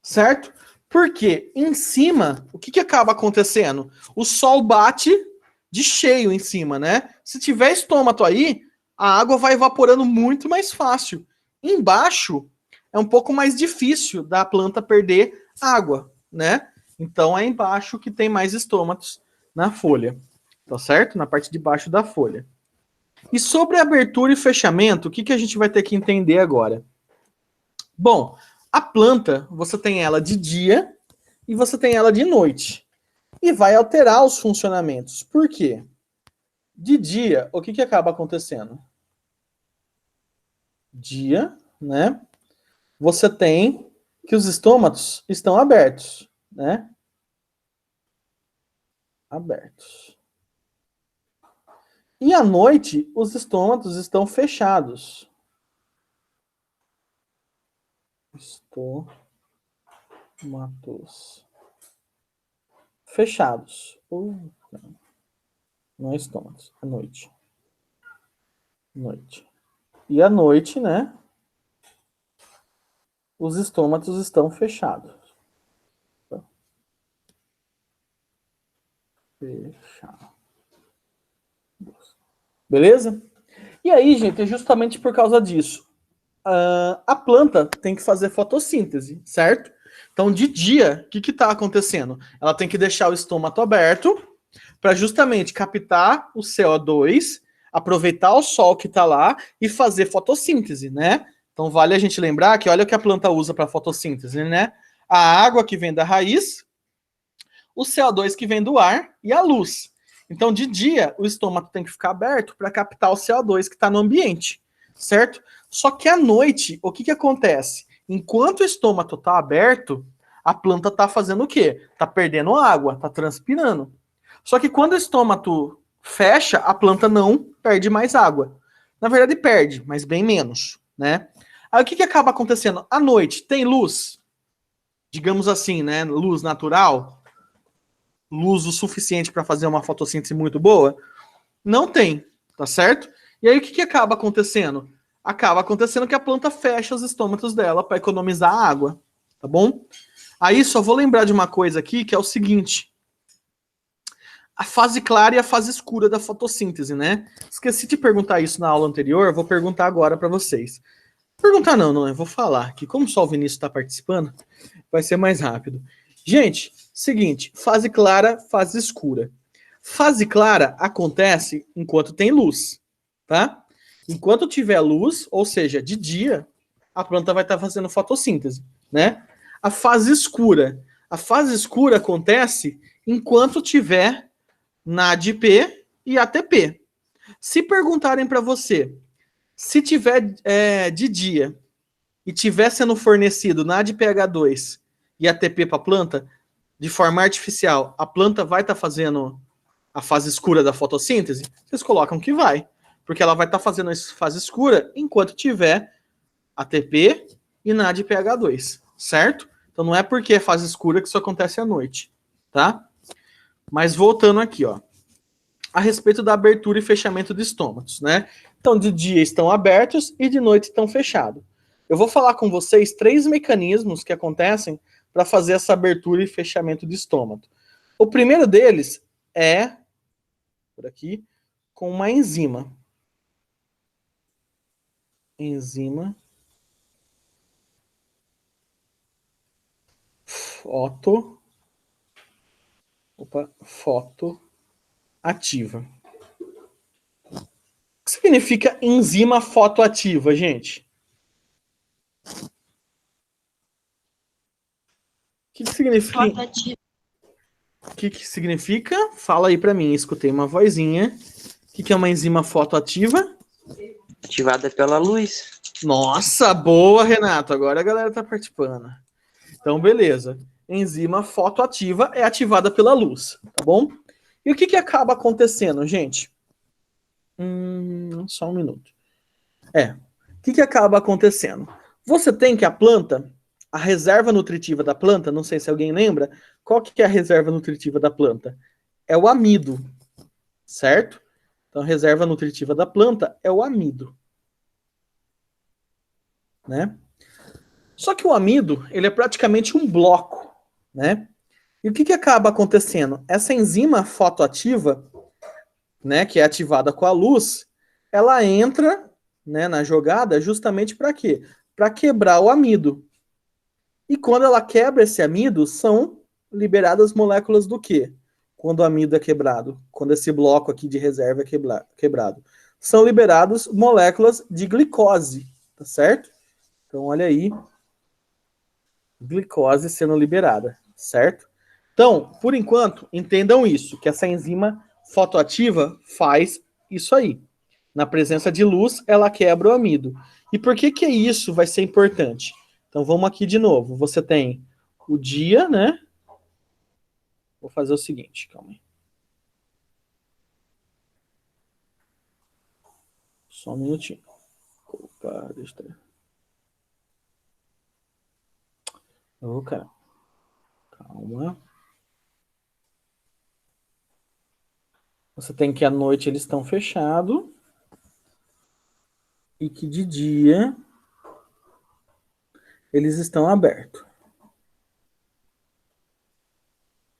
certo? Porque em cima, o que, que acaba acontecendo? O sol bate de cheio em cima, né? Se tiver estômago aí, a água vai evaporando muito mais fácil. Embaixo é um pouco mais difícil da planta perder água, né? Então é embaixo que tem mais estômatos na folha, tá certo? Na parte de baixo da folha. E sobre abertura e fechamento, o que, que a gente vai ter que entender agora? Bom, a planta, você tem ela de dia e você tem ela de noite. E vai alterar os funcionamentos. Por quê? De dia, o que que acaba acontecendo? Dia, né? Você tem que os estômatos estão abertos, né? Abertos. E à noite, os estômatos estão fechados. Estômatos fechados. Não é estômatos, é noite. Noite. E à noite, né? Os estômatos estão fechados. Fechados. Beleza? E aí, gente, é justamente por causa disso. A planta tem que fazer fotossíntese, certo? Então, de dia, o que está acontecendo? Ela tem que deixar o estômago aberto para justamente captar o CO2, aproveitar o sol que está lá e fazer fotossíntese, né? Então, vale a gente lembrar que olha o que a planta usa para fotossíntese, né? A água que vem da raiz, o CO2 que vem do ar e a luz. Então, de dia, o estômago tem que ficar aberto para captar o CO2 que está no ambiente, certo? Só que à noite, o que, que acontece? Enquanto o estômago está aberto, a planta está fazendo o quê? Está perdendo água, está transpirando. Só que quando o estômago fecha, a planta não perde mais água. Na verdade, perde, mas bem menos, né? Aí o que, que acaba acontecendo? À noite, tem luz? Digamos assim, né? Luz natural? Luz o suficiente para fazer uma fotossíntese muito boa? Não tem, tá certo? E aí o que, que acaba acontecendo? Acaba acontecendo que a planta fecha os estômatos dela para economizar água, tá bom? Aí só vou lembrar de uma coisa aqui, que é o seguinte. A fase clara e a fase escura da fotossíntese, né? Esqueci de perguntar isso na aula anterior, vou perguntar agora para vocês. Perguntar não, eu vou falar, que como só o Vinícius está participando, vai ser mais rápido. Gente, seguinte, fase clara, fase escura. Fase clara acontece enquanto tem luz, tá? Enquanto tiver luz, ou seja, de dia, a planta vai estar fazendo fotossíntese, né? A fase escura acontece enquanto tiver NADP e ATP. Se perguntarem para você, se tiver de dia e tiver sendo fornecido NADPH2 e ATP para a planta, de forma artificial, a planta vai estar fazendo a fase escura da fotossíntese? Vocês colocam que vai. Porque ela vai estar fazendo a fase escura enquanto tiver ATP e NADPH2, certo? Então não é porque é fase escura que isso acontece à noite, tá? Mas voltando aqui, ó. A respeito da abertura e fechamento de estômatos, né? Então, de dia estão abertos e de noite estão fechados. Eu vou falar com vocês 3 mecanismos que acontecem para fazer essa abertura e fechamento de estômago. O primeiro deles é, por aqui, com uma enzima. Enzima fotoativa. O que significa enzima fotoativa, gente? O que significa? Fotoativa. O que significa? Fala aí para mim, escutei uma vozinha. O que é uma enzima fotoativa? Ativada pela luz. Nossa, boa, Renato. Agora a galera tá participando. Então, beleza. Enzima fotoativa é ativada pela luz, tá bom? E o que acaba acontecendo, gente? Só um minuto. O que acaba acontecendo? Você tem que a planta, a reserva nutritiva da planta, não sei se alguém lembra, qual que é a reserva nutritiva da planta? É o amido, certo? Então, a reserva nutritiva da planta é o amido, né? Só que o amido, ele é praticamente um bloco, né? E o que acaba acontecendo? Essa enzima fotoativa, né, que é ativada com a luz, ela entra, né, na jogada justamente para quê? Para quebrar o amido. E quando ela quebra esse amido, são liberadas moléculas do quê? Quando o amido é quebrado, quando esse bloco aqui de reserva é quebrado. São liberadas moléculas de glicose, tá certo? Então, olha aí, glicose sendo liberada, certo? Então, por enquanto, entendam isso, que essa enzima fotoativa faz isso aí. Na presença de luz, ela quebra o amido. E por que que isso vai ser importante? Então vamos aqui de novo. Você tem o dia, né? Vou fazer o seguinte, calma aí. Só um minutinho. Opa, deixa eu... Ô, cara. Calma. Você tem que à noite eles estão fechados. E que de dia eles estão abertos.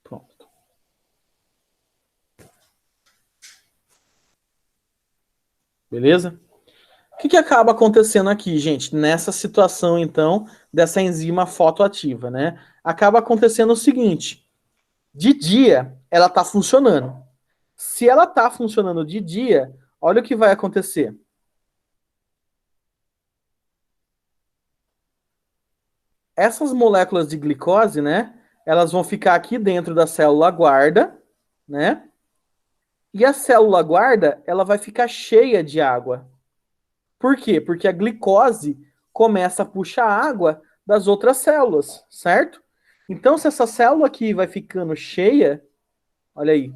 Pronto. Beleza? O que acaba acontecendo aqui, gente, nessa situação, então, dessa enzima fotoativa, né? Acaba acontecendo o seguinte: de dia, ela está funcionando. Se ela está funcionando de dia, olha o que vai acontecer. Essas moléculas de glicose, né? Elas vão ficar aqui dentro da célula guarda, né? E a célula guarda, ela vai ficar cheia de água. Por quê? Porque a glicose começa a puxar água das outras células, certo? Então, se essa célula aqui vai ficando cheia, olha aí.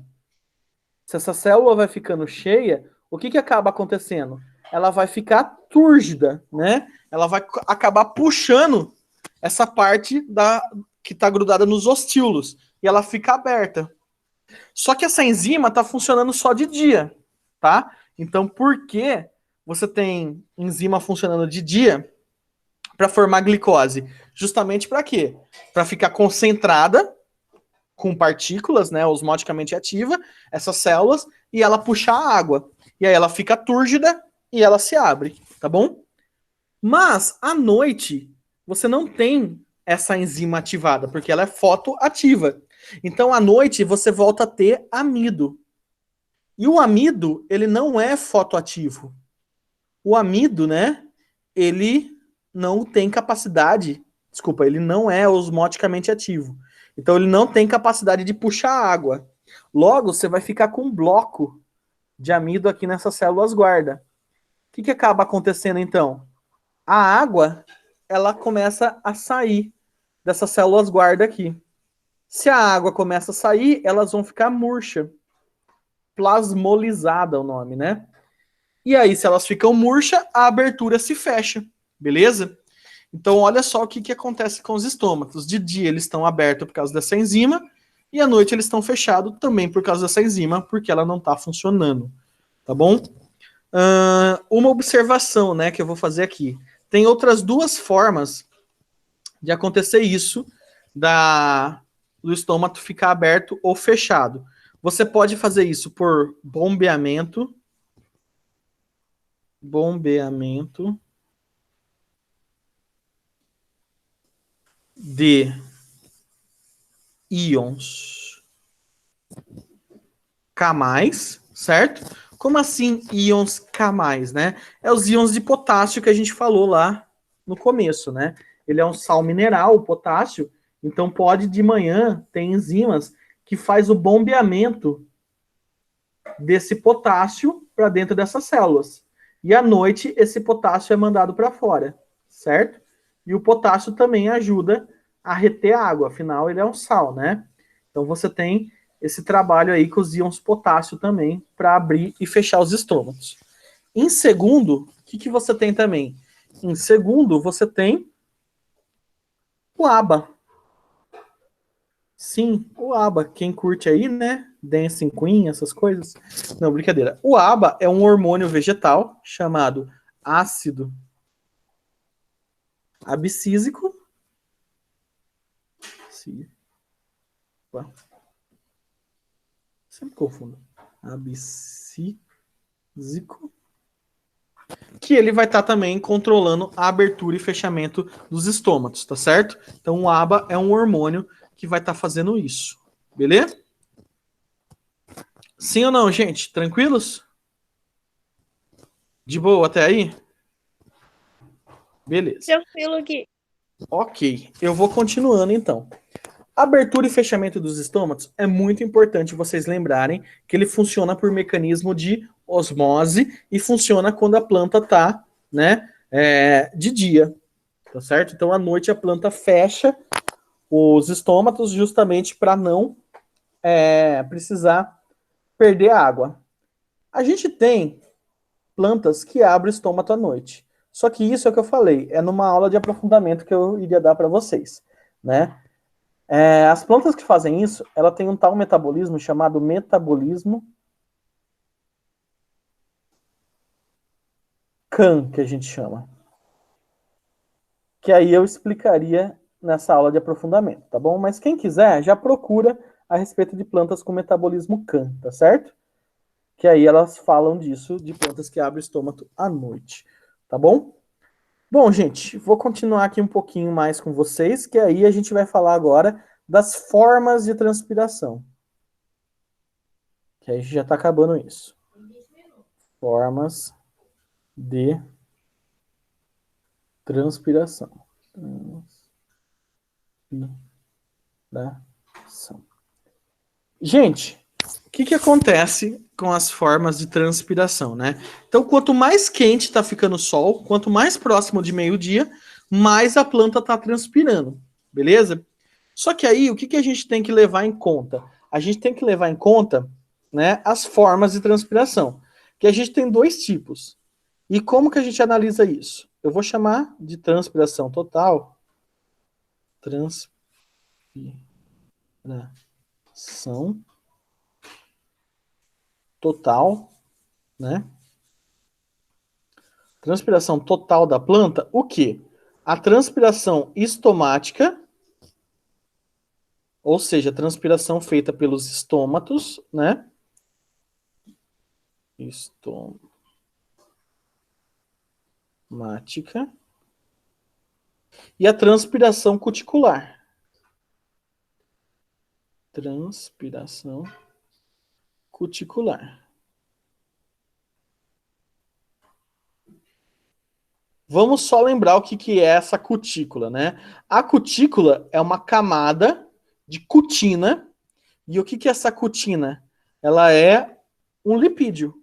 Se essa célula vai ficando cheia, o que acaba acontecendo? Ela vai ficar túrgida, né? Ela vai acabar puxando essa parte que está grudada nos ostíolos e ela fica aberta. Só que essa enzima está funcionando só de dia, tá? Então, por que você tem enzima funcionando de dia para formar glicose? Justamente para quê? Para ficar concentrada com partículas, né, osmoticamente ativa, essas células, e ela puxar a água. E aí ela fica túrgida e ela se abre, tá bom? Mas, à noite, você não tem essa enzima ativada, porque ela é fotoativa. Então, à noite, você volta a ter amido. E o amido, ele não é fotoativo. O amido, né, ele não tem capacidade, desculpa, ele não é osmoticamente ativo. Então, ele não tem capacidade de puxar água. Logo, você vai ficar com um bloco de amido aqui nessas células guarda. O que acaba acontecendo, então? A água, ela começa a sair dessas células guarda aqui. Se a água começa a sair, elas vão ficar murcha. Plasmolizada o nome, né? E aí, se elas ficam murcha, a abertura se fecha, beleza? Então, olha só o que acontece com os estômatos. De dia, eles estão abertos por causa dessa enzima, e à noite eles estão fechados também por causa dessa enzima, porque ela não está funcionando, tá bom? Uma observação, né, que eu vou fazer aqui. Tem outras duas formas de acontecer isso, do estômago ficar aberto ou fechado. Você pode fazer isso por bombeamento de íons K+, certo? Como assim íons K+, né? É os íons de potássio que a gente falou lá no começo, né? Ele é um sal mineral, o potássio, então pode de manhã ter enzimas que faz o bombeamento desse potássio para dentro dessas células. E à noite esse potássio é mandado para fora, certo? E o potássio também ajuda a reter água, afinal ele é um sal, né? Então você tem esse trabalho aí com os íons potássio também para abrir e fechar os estômagos. Em segundo, o que você tem também? Em segundo, você tem o ABA. Sim, o ABA. Quem curte aí, né? Dancing Queen, essas coisas. Não, brincadeira. O ABA é um hormônio vegetal chamado ácido abscísico. Sempre confundo. Abscísico. Que ele vai estar também controlando a abertura e fechamento dos estômagos, tá certo? Então o ABA é um hormônio que vai estar fazendo isso. Beleza? Sim ou não, gente? Tranquilos? De boa até aí? Beleza. Tranquilo aqui. Ok, eu vou continuando então. Abertura e fechamento dos estômagos é muito importante vocês lembrarem que ele funciona por mecanismo de osmose e funciona quando a planta está, né, de dia, tá certo? Então, à noite a planta fecha os estômatos justamente para não precisar perder água. A gente tem plantas que abrem o estômago à noite. Só que isso é o que eu falei, é numa aula de aprofundamento que eu iria dar para vocês, né? As plantas que fazem isso, ela tem um tal metabolismo chamado metabolismo CAM, que a gente chama. Que aí eu explicaria nessa aula de aprofundamento, tá bom? Mas quem quiser, já procura a respeito de plantas com metabolismo CAM, tá certo? Que aí elas falam disso, de plantas que abrem o estômago à noite, tá bom? Bom, gente, vou continuar aqui um pouquinho mais com vocês, que aí a gente vai falar agora das formas de transpiração. Que aí já está acabando isso. Formas de transpiração. Transpiração. Gente, o que acontece com as formas de transpiração, né? Então, quanto mais quente está ficando o sol, quanto mais próximo de meio-dia, mais a planta está transpirando, beleza? Só que aí, o que a gente tem que levar em conta? A gente tem que levar em conta, né, as formas de transpiração, que a gente tem dois tipos. E como que a gente analisa isso? Eu vou chamar de transpiração total. Transpiração total, né? Transpiração total da planta, o quê? A transpiração estomática, ou seja, a transpiração feita pelos estômatos, né? Estomática. E a transpiração cuticular. Transpiração cuticular. Vamos só lembrar o que é essa cutícula, né? A cutícula é uma camada de cutina. E o que é essa cutina? Ela é um lipídio,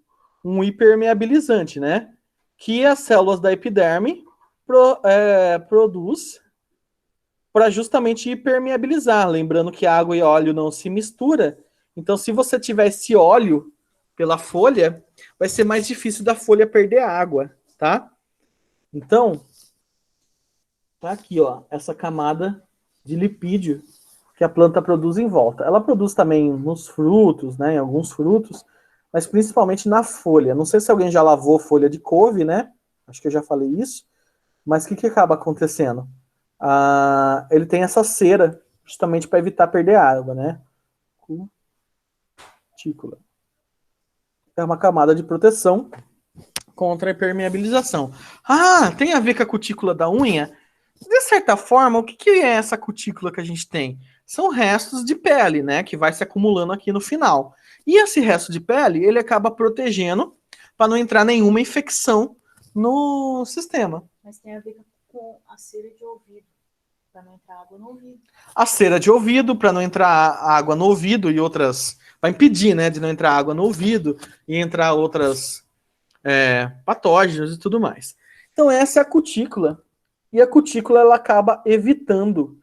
um hipermeabilizante, né? Que as células da epiderme produz para justamente hipermeabilizar. Lembrando que água e óleo não se mistura. Então, se você tiver esse óleo pela folha, vai ser mais difícil da folha perder água, tá? Então, tá aqui, ó, essa camada de lipídio que a planta produz em volta. Ela produz também nos frutos, né, em alguns frutos, mas principalmente na folha. Não sei se alguém já lavou folha de couve, né? Acho que eu já falei isso. Mas o que acaba acontecendo? Ele tem essa cera, justamente para evitar perder água, né? Cutícula. É uma camada de proteção contra a impermeabilização. Tem a ver com a cutícula da unha? De certa forma, o que é essa cutícula que a gente tem? São restos de pele, né? Que vai se acumulando aqui no final. E esse resto de pele, ele acaba protegendo para não entrar nenhuma infecção no sistema. Mas tem a ver com a cera de ouvido, para não entrar água no ouvido. A cera de ouvido, para não entrar água no ouvido e outras... Vai impedir, né? De não entrar água no ouvido e entrar outras patógenos e tudo mais. Então essa é a cutícula. E a cutícula ela acaba evitando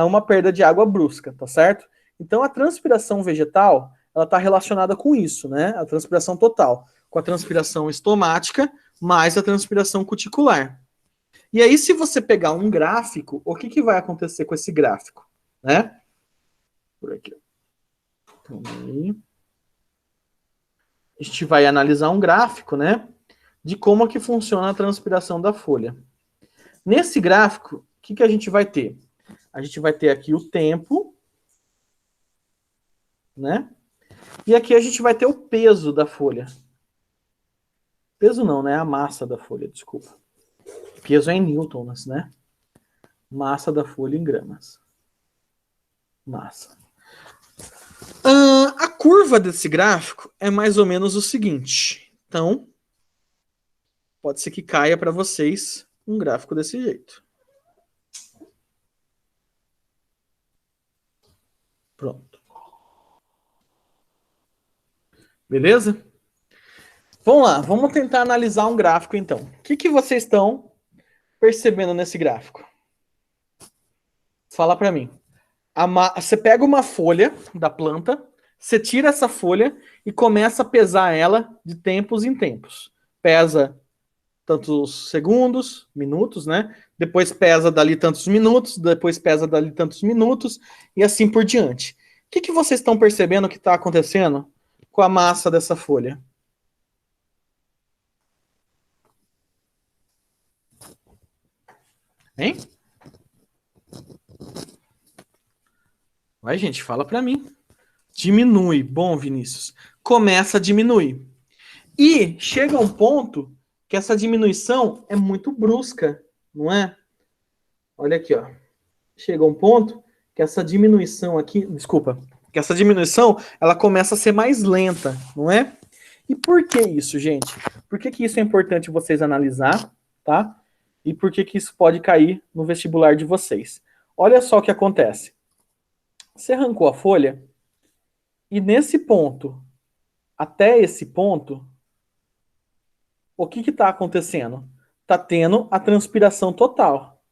uma perda de água brusca, tá certo? Então a transpiração vegetal ela está relacionada com isso, né? A transpiração total, com a transpiração estomática mais a transpiração cuticular. E aí, se você pegar um gráfico, o que vai acontecer com esse gráfico, né? Por aqui. Então, aí. A gente vai analisar um gráfico, né? De como que funciona a transpiração da folha. Nesse gráfico, o que a gente vai ter? A gente vai ter aqui o tempo, né? E aqui a gente vai ter o peso da folha. Peso não, né? A massa da folha, desculpa. Peso é em newtons, né? Massa da folha em gramas. Massa. A curva desse gráfico é mais ou menos o seguinte. Então, pode ser que caia para vocês um gráfico desse jeito. Pronto. Beleza? Vamos lá, vamos tentar analisar um gráfico então. O que vocês estão percebendo nesse gráfico? Fala para mim. Você pega uma folha da planta, você tira essa folha e começa a pesar ela de tempos em tempos. Pesa tantos segundos, minutos, né? Depois pesa dali tantos minutos, depois pesa dali tantos minutos e assim por diante. O que vocês estão percebendo que está acontecendo com a massa dessa folha? Hein? Vai, gente, fala para mim. Diminui. Bom, Vinícius. Começa a diminuir. E chega um ponto que essa diminuição é muito brusca, não é? Olha aqui, ó. Chega um ponto que essa diminuição aqui, desculpa, que essa diminuição, ela começa a ser mais lenta, não é? E por que isso, gente? Por que isso é importante vocês analisar, tá? E por que isso pode cair no vestibular de vocês? Olha só o que acontece. Você arrancou a folha e nesse ponto, até esse ponto, o que está acontecendo? Está tendo a transpiração total.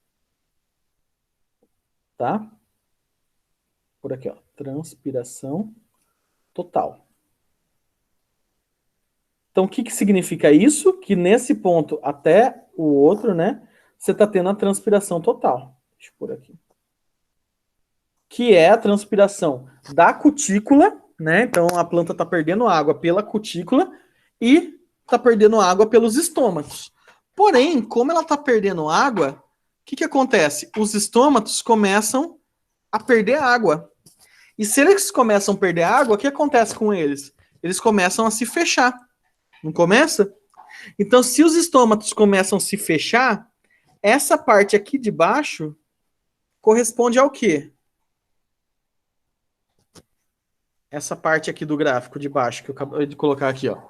Tá? Por aqui, ó. Transpiração total. Então, o que significa isso? Que nesse ponto até o outro, né? Você está tendo a transpiração total. Deixa eu pôr aqui. Que é a transpiração da cutícula, né? Então, a planta está perdendo água pela cutícula e está perdendo água pelos estômatos. Porém, como ela está perdendo água, o que acontece? Os estômatos começam a perder água. E se eles começam a perder água, o que acontece com eles? Eles começam a se fechar. Não começa? Então, se os estômatos começam a se fechar, essa parte aqui de baixo corresponde ao quê? Essa parte aqui do gráfico de baixo que eu acabei de colocar aqui, ó.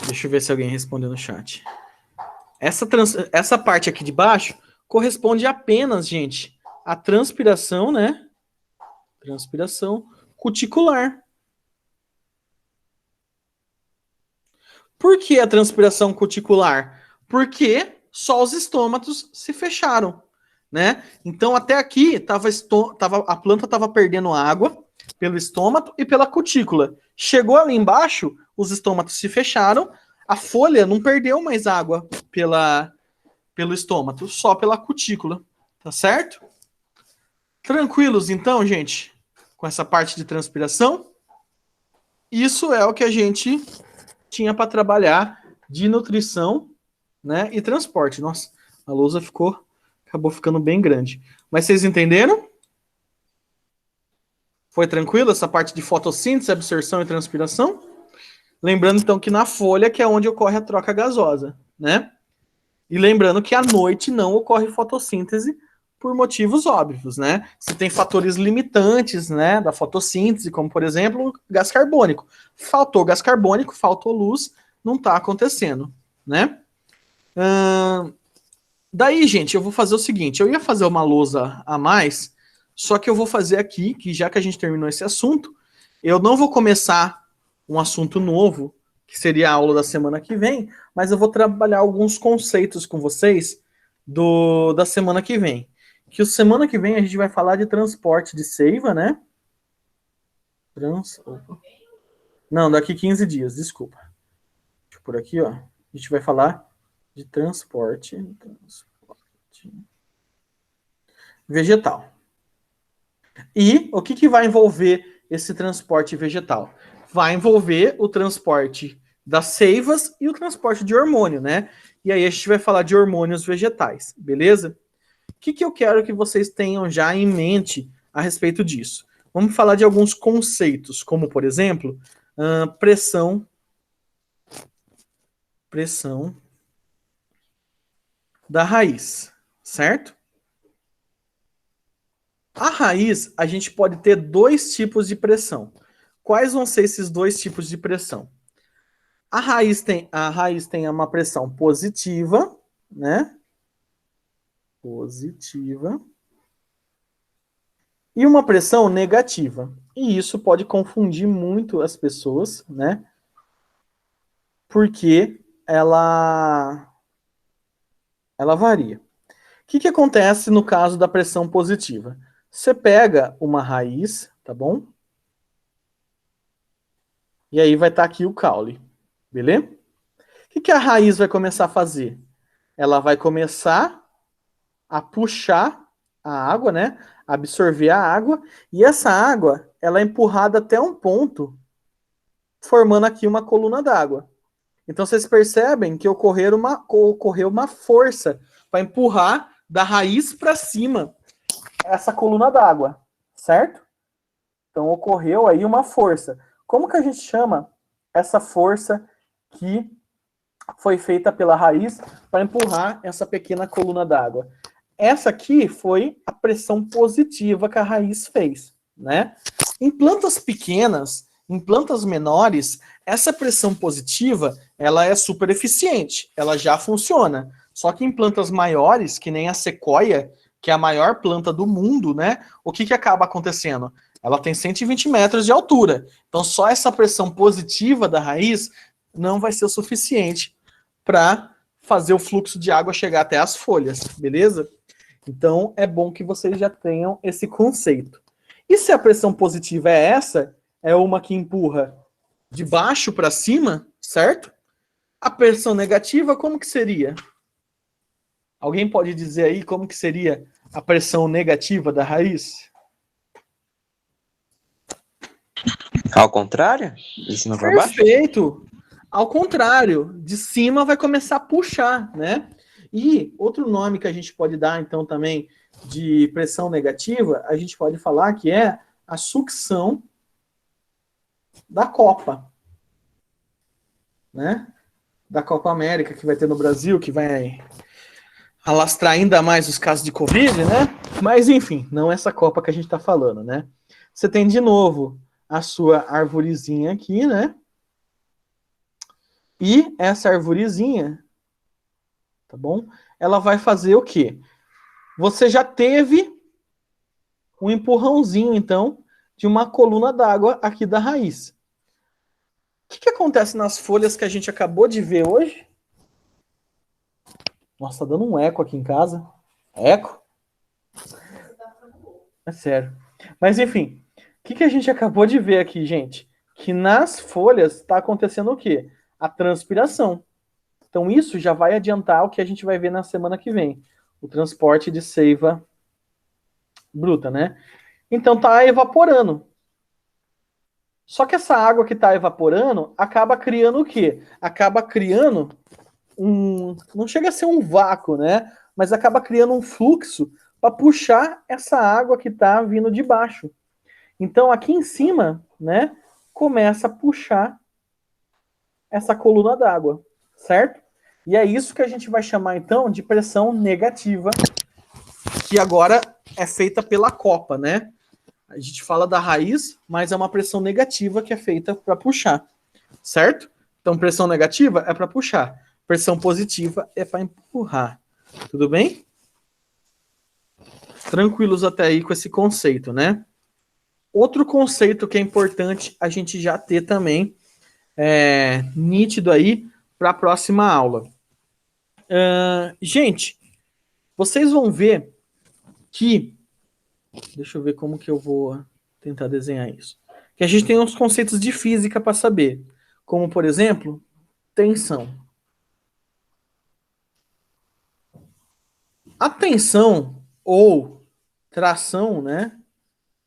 Deixa eu ver se alguém respondeu no chat. Essa parte aqui de baixo corresponde apenas, gente, à transpiração, né? Transpiração cuticular. Por que a transpiração cuticular? Porque só os estômatos se fecharam, né? Então, até aqui, a planta estava perdendo água pelo estômato e pela cutícula. Chegou ali embaixo, os estômatos se fecharam, a folha não perdeu mais água pelo estômato, só pela cutícula, tá certo? Tranquilos, então, gente, com essa parte de transpiração? Isso é o que a gente tinha para trabalhar de nutrição, né, e transporte. Nossa, a lousa acabou ficando bem grande. Mas vocês entenderam? Foi tranquilo essa parte de fotossíntese, absorção e transpiração? Lembrando, então, que na folha que é onde ocorre a troca gasosa, né? E lembrando que à noite não ocorre fotossíntese por motivos óbvios, né? Você tem fatores limitantes, né, da fotossíntese, como, por exemplo, gás carbônico. Faltou gás carbônico, faltou luz, não está acontecendo, né? Daí, gente, eu vou fazer o seguinte, eu ia fazer uma lousa a mais, só que eu vou fazer aqui, que já que a gente terminou esse assunto, eu não vou começar um assunto novo, que seria a aula da semana que vem, mas eu vou trabalhar alguns conceitos com vocês da semana que vem. Que semana que vem a gente vai falar de transporte de seiva, né? Não, daqui 15 dias, desculpa. Por aqui, ó. A gente vai falar de transporte vegetal. E o que vai envolver esse transporte vegetal? Vai envolver o transporte das seivas e o transporte de hormônio, né? E aí a gente vai falar de hormônios vegetais, beleza? O que eu quero que vocês tenham já em mente a respeito disso? Vamos falar de alguns conceitos, como, por exemplo, pressão da raiz, certo? A raiz, a gente pode ter dois tipos de pressão. Quais vão ser esses dois tipos de pressão? A raiz tem uma pressão positiva, né? Positiva. e uma pressão negativa. E isso pode confundir muito as pessoas, né? Porque ela varia. O que acontece no caso da pressão positiva? Você pega uma raiz, tá bom? E aí vai estar aqui o caule, beleza? O que a raiz vai começar a fazer? Ela vai começar a puxar a água, né? Absorver a água, e essa água, ela é empurrada até um ponto, formando aqui uma coluna d'água. Então vocês percebem que ocorreu uma força para empurrar da raiz para cima essa coluna d'água, certo? Então ocorreu aí uma força. Como que a gente chama essa força que foi feita pela raiz para empurrar essa pequena coluna d'água? Essa aqui foi a pressão positiva que a raiz fez, né? Em plantas pequenas, em plantas menores, essa pressão positiva, ela é super eficiente, ela já funciona. Só que em plantas maiores, que nem a sequoia, que é a maior planta do mundo, né? O que acaba acontecendo? Ela tem 120 metros de altura. Então, só essa pressão positiva da raiz não vai ser o suficiente para fazer o fluxo de água chegar até as folhas, beleza? Então, é bom que vocês já tenham esse conceito. E se a pressão positiva é essa, é uma que empurra de baixo para cima, certo? A pressão negativa, como que seria? Alguém pode dizer aí como que seria a pressão negativa da raiz? Ao contrário? De cima para baixo? Perfeito! Ao contrário, de cima vai começar a puxar, né? E outro nome que a gente pode dar, então, também de pressão negativa, a gente pode falar que é a sucção da Copa, né? Da Copa América que vai ter no Brasil, que vai alastrar ainda mais os casos de Covid, né? Mas, enfim, não essa Copa que a gente está falando, né? Você tem, de novo, a sua arvorezinha aqui, né? E essa arvorezinha, tá bom? Ela vai fazer o quê? Você já teve um empurrãozinho, então, de uma coluna d'água aqui da raiz. O que acontece nas folhas que a gente acabou de ver hoje? Nossa, tá dando um eco aqui em casa. Eco? É sério. Mas, enfim, o que a gente acabou de ver aqui, gente? Que nas folhas está acontecendo o quê? A transpiração. Então, isso já vai adiantar o que a gente vai ver na semana que vem. O transporte de seiva bruta, né? Então, tá evaporando. Só que essa água que está evaporando acaba criando o quê? Acaba criando não chega a ser um vácuo, né? Mas acaba criando um fluxo para puxar essa água que está vindo de baixo. Então, aqui em cima, né, começa a puxar essa coluna d'água, certo? E é isso que a gente vai chamar, então, de pressão negativa, que agora é feita pela copa, né? A gente fala da raiz, mas é uma pressão negativa que é feita para puxar, certo? Então, pressão negativa é para puxar. Pressão positiva é para empurrar. Tudo bem? Tranquilos até aí com esse conceito, né? Outro conceito que é importante a gente já ter também, nítido aí, para a próxima aula. Gente, vocês vão ver que... Deixa eu ver como que eu vou tentar desenhar isso. Que a gente tem uns conceitos de física para saber. Como, por exemplo, tensão. A tensão ou tração, né?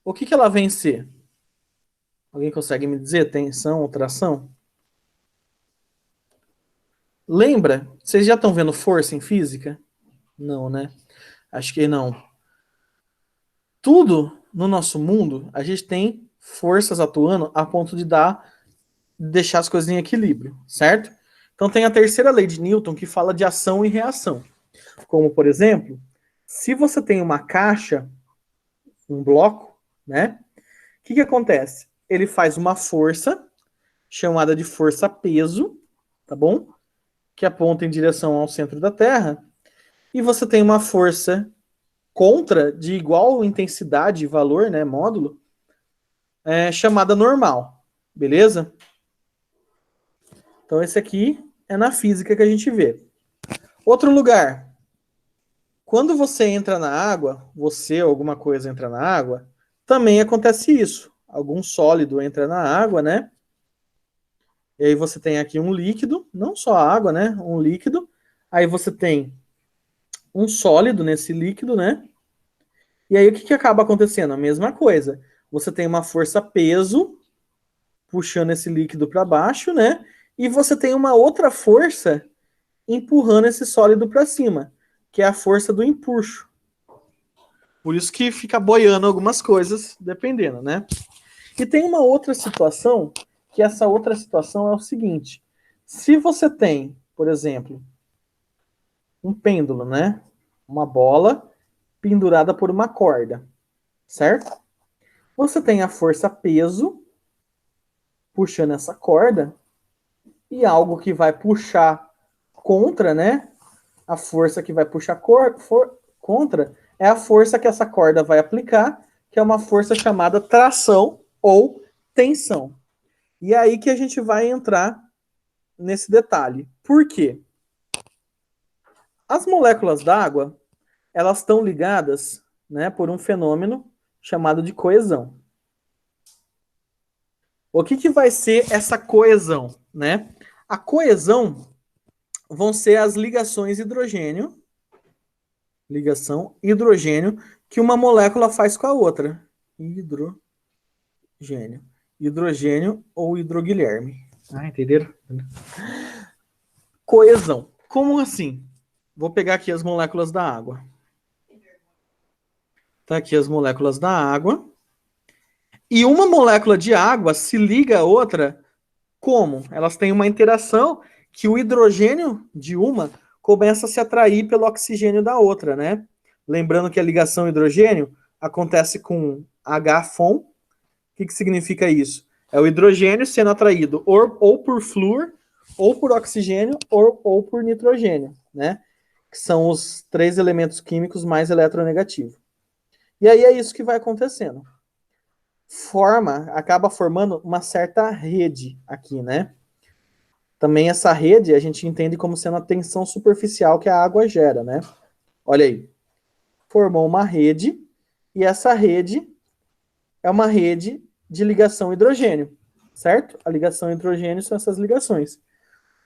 O que ela vem ser? Alguém consegue me dizer? Tensão ou tração? Lembra? Vocês já estão vendo força em física? Não, né? Acho que não. Tudo no nosso mundo, a gente tem forças atuando a ponto de deixar as coisas em equilíbrio, certo? Então tem a terceira lei de Newton que fala de ação e reação. Como, por exemplo, se você tem uma caixa, um bloco, né? O que acontece? Ele faz uma força, chamada de força-peso, tá bom? Que aponta em direção ao centro da Terra. E você tem uma força contra de igual intensidade e valor, né, módulo, chamada normal, beleza? Então esse aqui é na física que a gente vê. Outro lugar, quando você entra na água, você ou alguma coisa entra na água, também acontece isso. Algum sólido entra na água, né? E aí você tem aqui um líquido, não só a água, né? Um líquido. Aí você tem um sólido nesse líquido, né? E aí o que acaba acontecendo? A mesma coisa. Você tem uma força-peso puxando esse líquido para baixo, né? E você tem uma outra força empurrando esse sólido para cima, que é a força do empuxo. Por isso que fica boiando algumas coisas, dependendo, né? E tem uma outra situação, que essa outra situação é o seguinte. Se você tem, por exemplo, um pêndulo, né? Uma bola pendurada por uma corda, certo? Você tem a força peso puxando essa corda e algo que vai puxar contra, né? A força que vai puxar contra é a força que essa corda vai aplicar, que é uma força chamada tração ou tensão. E é aí que a gente vai entrar nesse detalhe. Por quê? As moléculas d'água, elas estão ligadas, né, por um fenômeno chamado de coesão. O que vai ser essa coesão, né? A coesão vão ser as ligação hidrogênio, que uma molécula faz com a outra. Hidrogênio ou hidroguilherme. Ah, entenderam? Coesão. Como assim? Vou pegar aqui as moléculas da água. Tá aqui as moléculas da água. E uma molécula de água se liga a outra como? Elas têm uma interação que o hidrogênio de uma começa a se atrair pelo oxigênio da outra, né? Lembrando que a ligação hidrogênio acontece com H-FON. O que significa isso? É o hidrogênio sendo atraído ou por flúor, ou por oxigênio, ou por nitrogênio, né? Que são os 3 elementos químicos mais eletronegativos. E aí é isso que vai acontecendo. Acaba formando uma certa rede aqui, né? Também essa rede a gente entende como sendo a tensão superficial que a água gera, né? Olha aí. Formou uma rede, e essa rede é uma rede de ligação hidrogênio, certo? A ligação hidrogênio são essas ligações.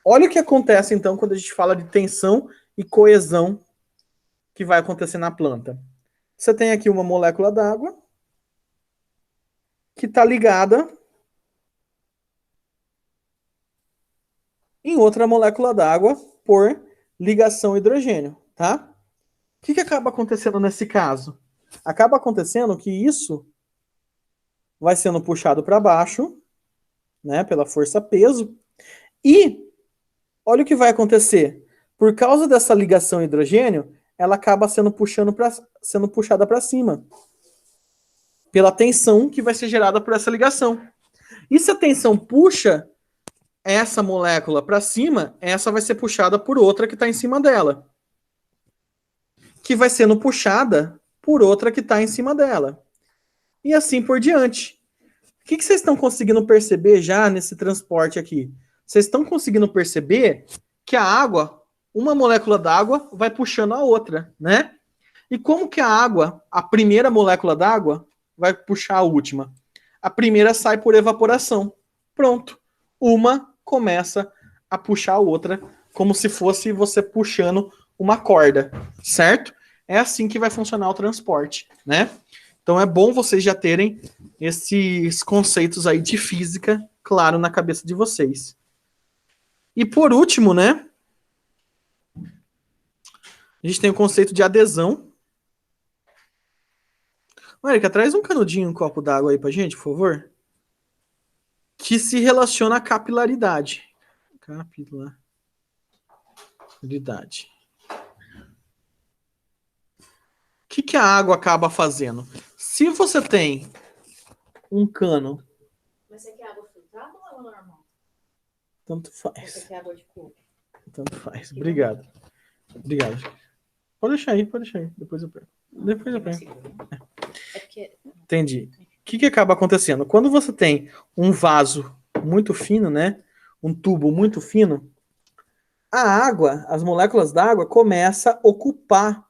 Olha o que acontece, então, quando a gente fala de tensão e coesão que vai acontecer na planta. Você tem aqui uma molécula d'água que está ligada em outra molécula d'água por ligação hidrogênio, tá? O que acaba acontecendo nesse caso? Acaba acontecendo que isso vai sendo puxado para baixo, né, pela força peso, e olha o que vai acontecer. Por causa dessa ligação hidrogênio, ela acaba sendo puxada para cima, pela tensão que vai ser gerada por essa ligação. E se a tensão puxa essa molécula para cima, essa vai ser puxada por outra que está em cima dela, que vai sendo puxada por outra que está em cima dela. E assim por diante. O que vocês estão conseguindo perceber já nesse transporte aqui? Vocês estão conseguindo perceber que a água, uma molécula d'água, vai puxando a outra, né? E como que a água, a primeira molécula d'água, vai puxar a última? A primeira sai por evaporação. Pronto. Uma começa a puxar a outra, como se fosse você puxando uma corda, certo? É assim que vai funcionar o transporte, né? Então é bom vocês já terem esses conceitos aí de física claro na cabeça de vocês. E por último, né? A gente tem o conceito de adesão. Érica, traz um canudinho, um copo d'água aí pra gente, por favor. Que se relaciona à capilaridade. Capilaridade. O que a água acaba fazendo? Se você tem um cano... Mas você quer água filtrada ou água normal? Tanto Ou faz. você quer água de coco? Tanto faz. Obrigado. Obrigado. Pode deixar aí. Depois eu pego. Depois eu pego. É porque... Entendi. O que acaba acontecendo? Quando você tem um vaso muito fino, né? Um tubo muito fino, a água, as moléculas d'água começam a ocupar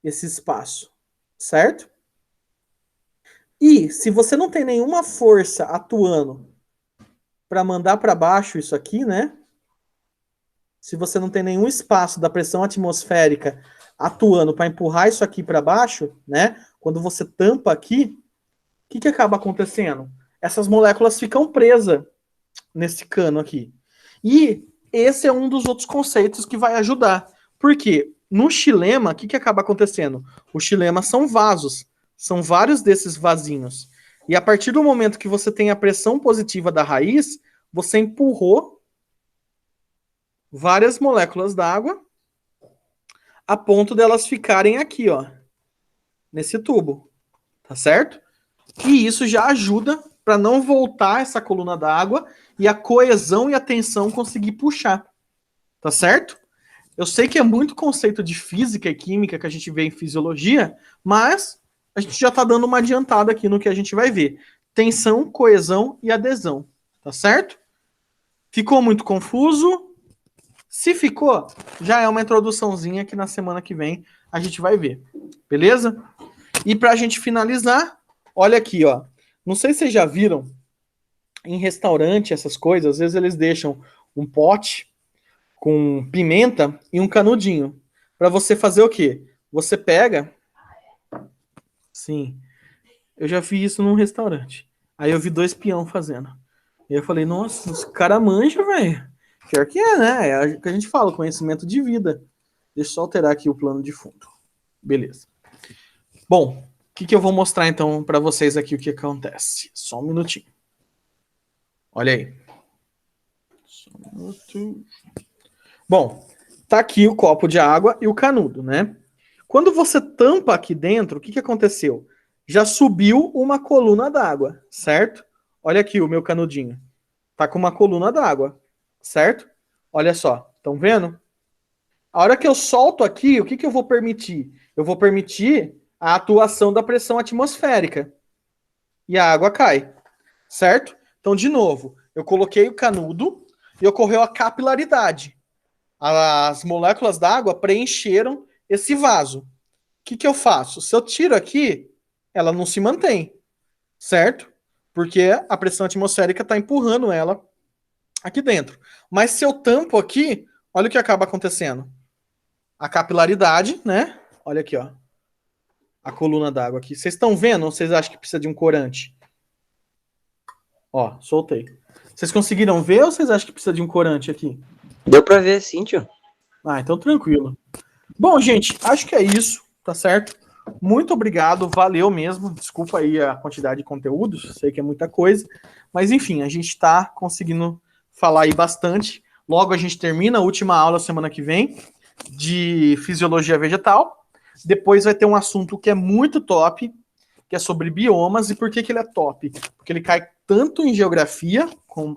esse espaço, certo? E se você não tem nenhuma força atuando para mandar para baixo isso aqui, né? Se você não tem nenhum espaço da pressão atmosférica atuando para empurrar isso aqui para baixo, né? Quando você tampa aqui, o que acaba acontecendo? Essas moléculas ficam presas nesse cano aqui. E esse é um dos outros conceitos que vai ajudar. Por quê? No xilema, o que acaba acontecendo? O xilema são vasos. São vários desses vasinhos. E a partir do momento que você tem a pressão positiva da raiz, você empurrou várias moléculas d'água a ponto delas ficarem aqui, ó, nesse tubo. Tá certo? E isso já ajuda para não voltar essa coluna d'água e a coesão e a tensão conseguir puxar. Tá certo? Eu sei que é muito conceito de física e química que a gente vê em fisiologia, mas a gente já está dando uma adiantada aqui no que a gente vai ver. Tensão, coesão e adesão. Tá certo? Ficou muito confuso? Se ficou, já é uma introduçãozinha que na semana que vem a gente vai ver. Beleza? E para a gente finalizar, olha aqui, ó. Não sei se vocês já viram em restaurante essas coisas, às vezes eles deixam um pote com pimenta e um canudinho. Para você fazer o quê? Você pega... Sim. Eu já vi isso num restaurante. Aí eu vi 2 peão fazendo. E eu falei, nossa, os cara manja, velho. Pior que é, né? É o que a gente fala, conhecimento de vida. Deixa eu só alterar aqui o plano de fundo. Beleza. Bom, o que eu vou mostrar então para vocês aqui o que acontece. Só um minutinho. Olha aí. Só um minuto. Bom, tá aqui o copo de água e o canudo, né? Quando você tampa aqui dentro, o que aconteceu? Já subiu uma coluna d'água, certo? Olha aqui o meu canudinho. Tá com uma coluna d'água, certo? Olha só, estão vendo? A hora que eu solto aqui, o que eu vou permitir? Eu vou permitir a atuação da pressão atmosférica. E a água cai, certo? Então, de novo, eu coloquei o canudo e ocorreu a capilaridade. As moléculas d'água preencheram esse vaso. O que eu faço? Se eu tiro aqui, ela não se mantém, certo? Porque a pressão atmosférica está empurrando ela aqui dentro. Mas se eu tampo aqui, olha o que acaba acontecendo. A capilaridade, né? Olha aqui, ó. A coluna d'água aqui. Vocês estão vendo ou vocês acham que precisa de um corante? Ó, soltei. Vocês conseguiram ver ou vocês acham que precisa de um corante aqui? Deu pra ver sim, tio. Ah, então tranquilo. Bom, gente, acho que é isso, tá certo? Muito obrigado, valeu mesmo. Desculpa aí a quantidade de conteúdos, sei que é muita coisa. Mas enfim, a gente tá conseguindo falar aí bastante. Logo a gente termina a última aula semana que vem de fisiologia vegetal. Depois vai ter um assunto que é muito top, que é sobre biomas. E por que ele é top? Porque ele cai tanto em geografia,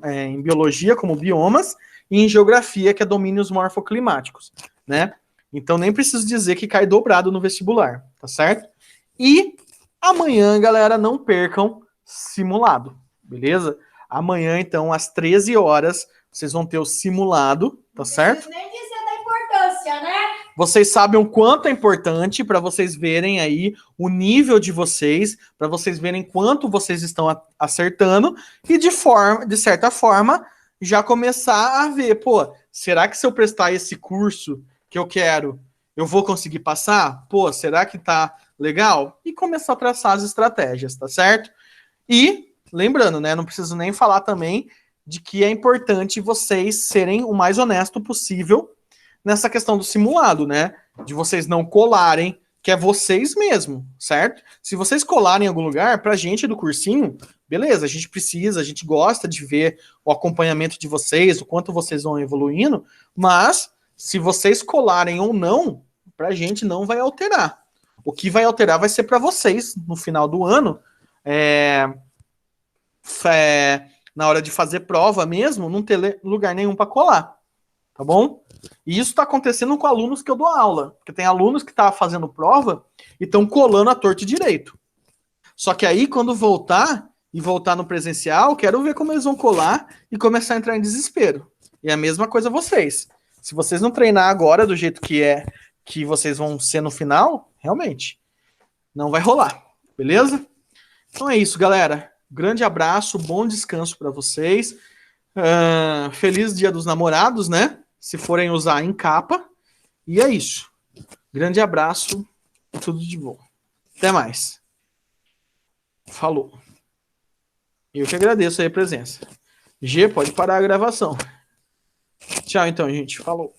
em biologia, como biomas, e em geografia, que é domínios morfoclimáticos, né? Então nem preciso dizer que cai dobrado no vestibular, tá certo? E amanhã, galera, não percam simulado, beleza? Amanhã, então, às 13 horas, vocês vão ter o simulado, tá certo? Nem dizer da importância, né? Vocês sabem o quanto é importante para vocês verem aí o nível de vocês, para vocês verem quanto vocês estão acertando e de certa forma já começar a ver, pô, será que se eu prestar esse curso que eu quero, eu vou conseguir passar? Pô, será que tá legal? E começar a traçar as estratégias, tá certo? E lembrando, né, não preciso nem falar também de que é importante vocês serem o mais honesto possível nessa questão do simulado, né? De vocês não colarem, que é vocês mesmo, certo? Se vocês colarem em algum lugar, pra gente do cursinho, beleza, a gente precisa, a gente gosta de ver o acompanhamento de vocês, o quanto vocês vão evoluindo, mas se vocês colarem ou não, pra gente não vai alterar. O que vai alterar vai ser pra vocês, no final do ano, na hora de fazer prova mesmo, não ter lugar nenhum pra colar, tá bom? E isso está acontecendo com alunos que eu dou aula. Porque tem alunos que estão fazendo prova e estão colando a torta e direito. Só que aí, quando voltar no presencial, quero ver como eles vão colar e começar a entrar em desespero. E a mesma coisa vocês. Se vocês não treinar agora do jeito que vocês vão ser no final, realmente, não vai rolar. Beleza? Então é isso, galera. Grande abraço, bom descanso para vocês. Feliz Dia dos Namorados, né? Se forem usar em capa. E é isso. Grande abraço e tudo de bom. Até mais. Falou. Eu que agradeço aí a presença. G, pode parar a gravação. Tchau, então, gente. Falou.